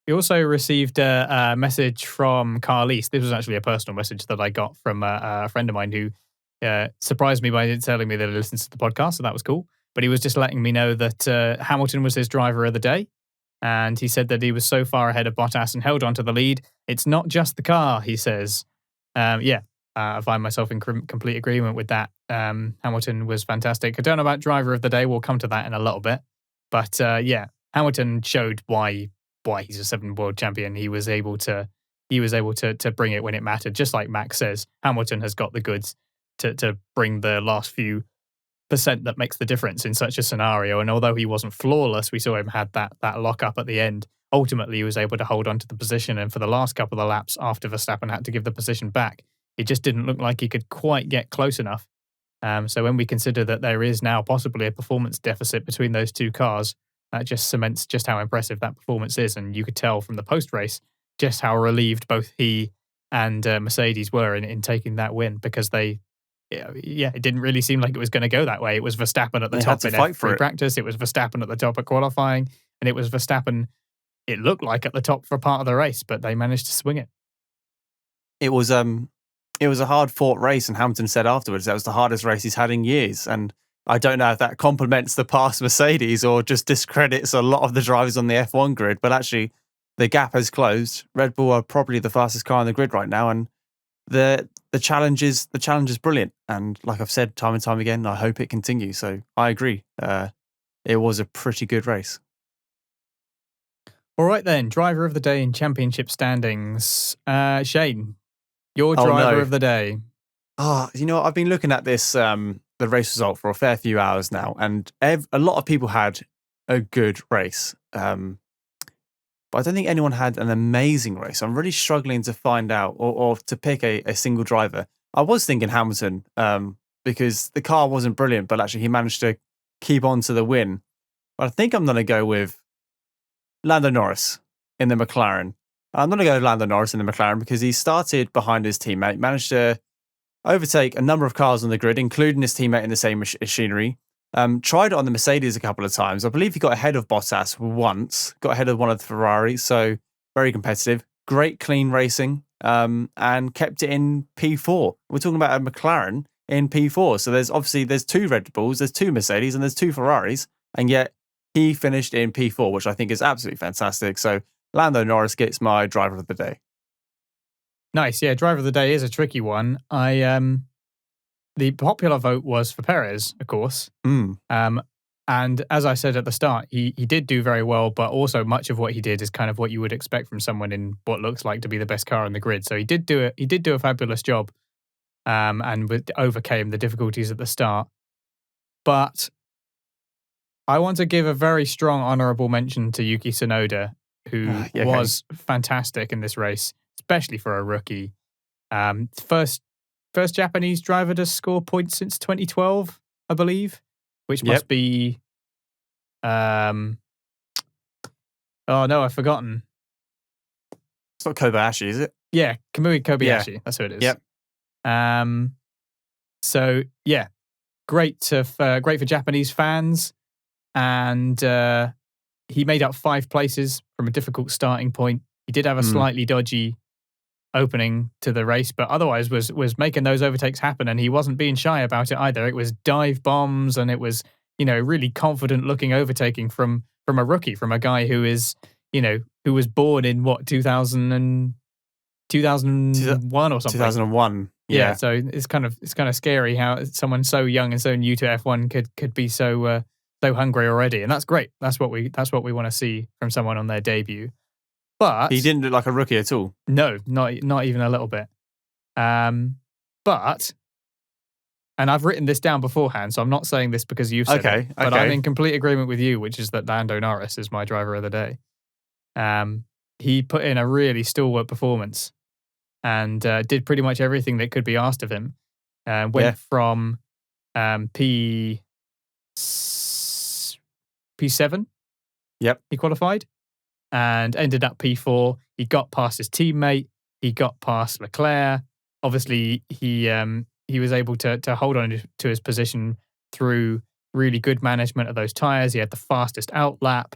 We also received a message from Carlise. This was actually a personal message that I got from a friend of mine who surprised me by telling me that he listens to the podcast, so that was cool. But he was just letting me know that Hamilton was his driver of the day. And he said that he was so far ahead of Bottas and held on to the lead. It's not just the car, he says. I find myself in complete agreement with that. Hamilton was fantastic. I don't know about driver of the day. We'll come to that in a little bit. But Hamilton showed why he's a 7 world champion. He was able to bring it when it mattered. Just like Max says, Hamilton has got the goods to bring the last few percent that makes the difference in such a scenario. And although he wasn't flawless, we saw him had that lock up at the end. Ultimately, he was able to hold on to the position. And for the last couple of laps after Verstappen had to give the position back, it just didn't look like he could quite get close enough. So when we consider that there is now possibly a performance deficit between those two cars, that just cements just how impressive that performance is. And you could tell from the post-race just how relieved both he and Mercedes were in taking that win, because it didn't really seem like it was going to go that way. It was Verstappen at the top in F3 practice. It was Verstappen at the top at qualifying. And it was Verstappen, it looked like, at the top for part of the race, but they managed to swing it. It was a hard-fought race, and Hamilton said afterwards that was the hardest race he's had in years. And I don't know if that compliments the past Mercedes or just discredits a lot of the drivers on the F1 grid, but actually the gap has closed. Red Bull are probably the fastest car on the grid right now, and the challenge is brilliant. And like I've said time and time again, I hope it continues. So I agree. It was a pretty good race. All right then, driver of the day in championship standings. Shane, your driver of the day. I've been looking at this the race result for a fair few hours now, and a lot of people had a good race. But I don't think anyone had an amazing race. I'm really struggling to find out or to pick a single driver. I was thinking Hamilton because the car wasn't brilliant, but actually he managed to keep on to the win. But I think I'm going to go with Lando Norris in the McLaren. I'm going to go with Lando Norris in the McLaren because he started behind his teammate, managed to overtake a number of cars on the grid, including his teammate in the same machinery. Tried it on the Mercedes a couple of times. I believe he got ahead of Bottas once, got ahead of one of the Ferraris, so very competitive. Great clean racing, and kept it in P4. We're talking about a McLaren in P4. So there's 2 Red Bulls, there's 2 Mercedes, and there's 2 Ferraris, and yet he finished in P4, which I think is absolutely fantastic. So Lando Norris gets my driver of the day. Nice. Yeah, driver of the day is a tricky one. The popular vote was for Perez, of course. And as I said at the start, he did do very well, but also much of what he did is kind of what you would expect from someone in what looks like to be the best car on the grid. So he did do a fabulous job, and overcame the difficulties at the start. But I want to give a very strong honourable mention to Yuki Tsunoda, who was fantastic in this race, especially for a rookie. First Japanese driver to score points since 2012, I believe, which must be... oh, no, I've forgotten. It's not Kobayashi, is it? Yeah, Kamui Kobayashi. Yeah. That's who it is. Yep. So, yeah, great for Japanese fans. And he made up 5 places from a difficult starting point. He did have a slightly dodgy opening to the race, but otherwise was making those overtakes happen, and he wasn't being shy about it either. It was dive bombs, and it was, really confident looking overtaking from a rookie, from a guy who is, who was born in 2001 or something. 2001. Yeah. So it's kind of scary how someone so young and so new to F1 could be so hungry already, and that's great. That's what we want to see from someone on their debut. But he didn't look like a rookie at all. No, not even a little bit. But, and I've written this down beforehand, so I'm not saying this because you've said it, but I'm in complete agreement with you, which is that Lando Norris is my driver of the day. He put in a really stalwart performance and did pretty much everything that could be asked of him. Went from P7. Yep. He qualified. And ended up P4. He got past his teammate. He got past Leclerc. Obviously, he was able to hold on to his position through really good management of those tyres. He had the fastest outlap.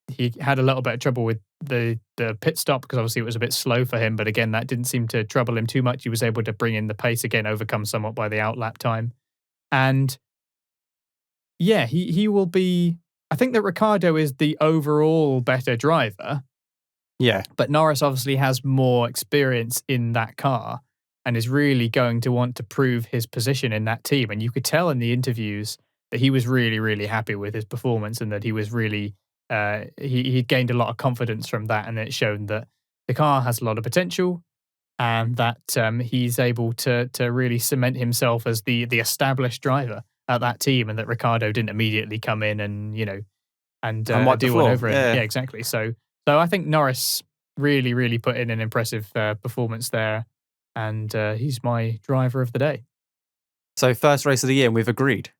he had a little bit of trouble with the pit stop because obviously it was a bit slow for him. But again, that didn't seem to trouble him too much. He was able to bring in the pace again, overcome somewhat by the outlap time. And yeah, he will be. I think that Ricciardo is the overall better driver. Yeah. But Norris obviously has more experience in that car and is really going to want to prove his position in that team. And you could tell in the interviews that he was really, really happy with his performance and that he was really, he gained a lot of confidence from that. And it shown that the car has a lot of potential and that he's able to really cement himself as the established driver at that team, and that Ricciardo didn't immediately come in and, and wipe the do one floor. over him. Yeah, exactly. So I think Norris really, really put in an impressive performance there, and he's my driver of the day. So first race of the year, and we've agreed.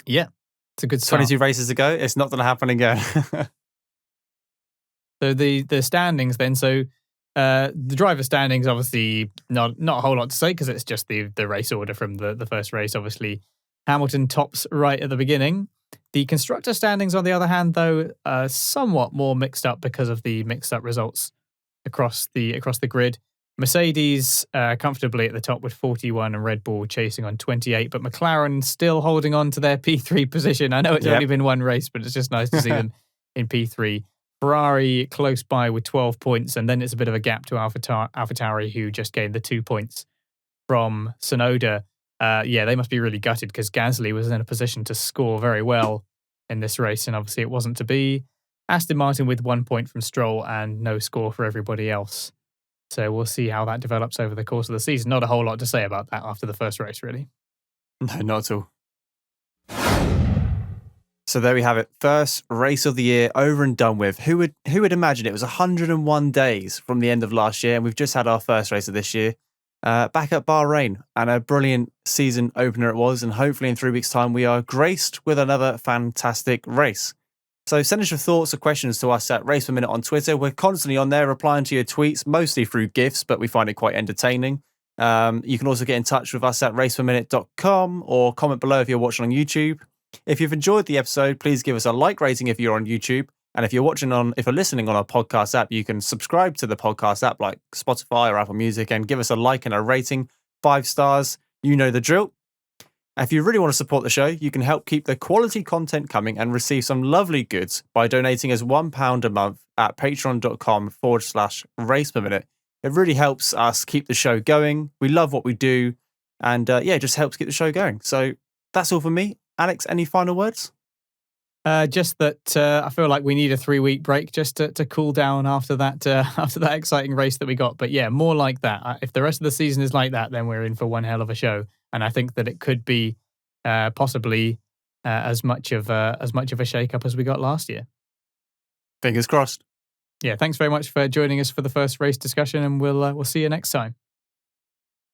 Yeah, it's a good start. 22 races to go. It's not going to happen again. So the standings then. So the driver standings, obviously not a whole lot to say because it's just the race order from the first race. Obviously, Hamilton tops right at the beginning. The constructor standings, on the other hand, though, are somewhat more mixed up because of the mixed up results across the grid. Mercedes comfortably at the top with 41 and Red Bull chasing on 28, but McLaren still holding on to their P3 position. I know it's only been one race, but it's just nice to see them in P3. Ferrari close by with 12 points, and then it's a bit of a gap to AlphaTauri, who just gained the 2 points from Tsunoda. They must be really gutted because Gasly was in a position to score very well in this race, and obviously it wasn't to be. Aston Martin with 1 point from Stroll and no score for everybody else. So we'll see how that develops over the course of the season. Not a whole lot to say about that after the first race, really. No, not at all. So there we have it. First race of the year over and done with. Who would imagine it was 101 days from the end of last year, and we've just had our first race of this year. Back at Bahrain, and a brilliant season opener it was, and hopefully in 3 weeks' time we are graced with another fantastic race. So send us your thoughts or questions to us at RacePerMinute on Twitter. We're constantly on there replying to your tweets, mostly through GIFs, but we find it quite entertaining. You can also get in touch with us at RacePerMinute.com or comment below if you're watching on YouTube. If you've enjoyed the episode, please give us a like rating if you're on YouTube. And if you're listening on our podcast app, you can subscribe to the podcast app like Spotify or Apple Music and give us a like and a rating, 5 stars. You know the drill. If you really want to support the show, you can help keep the quality content coming and receive some lovely goods by donating us £1 a month at patreon.com/RacePerMinute. It really helps us keep the show going. We love what we do. And it just helps keep the show going. So that's all from me. Alex, any final words? Just that I feel like we need a 3-week break just to cool down after that exciting race that we got. But yeah, more like that. If the rest of the season is like that, then we're in for one hell of a show. And I think that it could be possibly as much of a shake-up as we got last year. Fingers crossed. Yeah, thanks very much for joining us for the first race discussion, and we'll see you next time.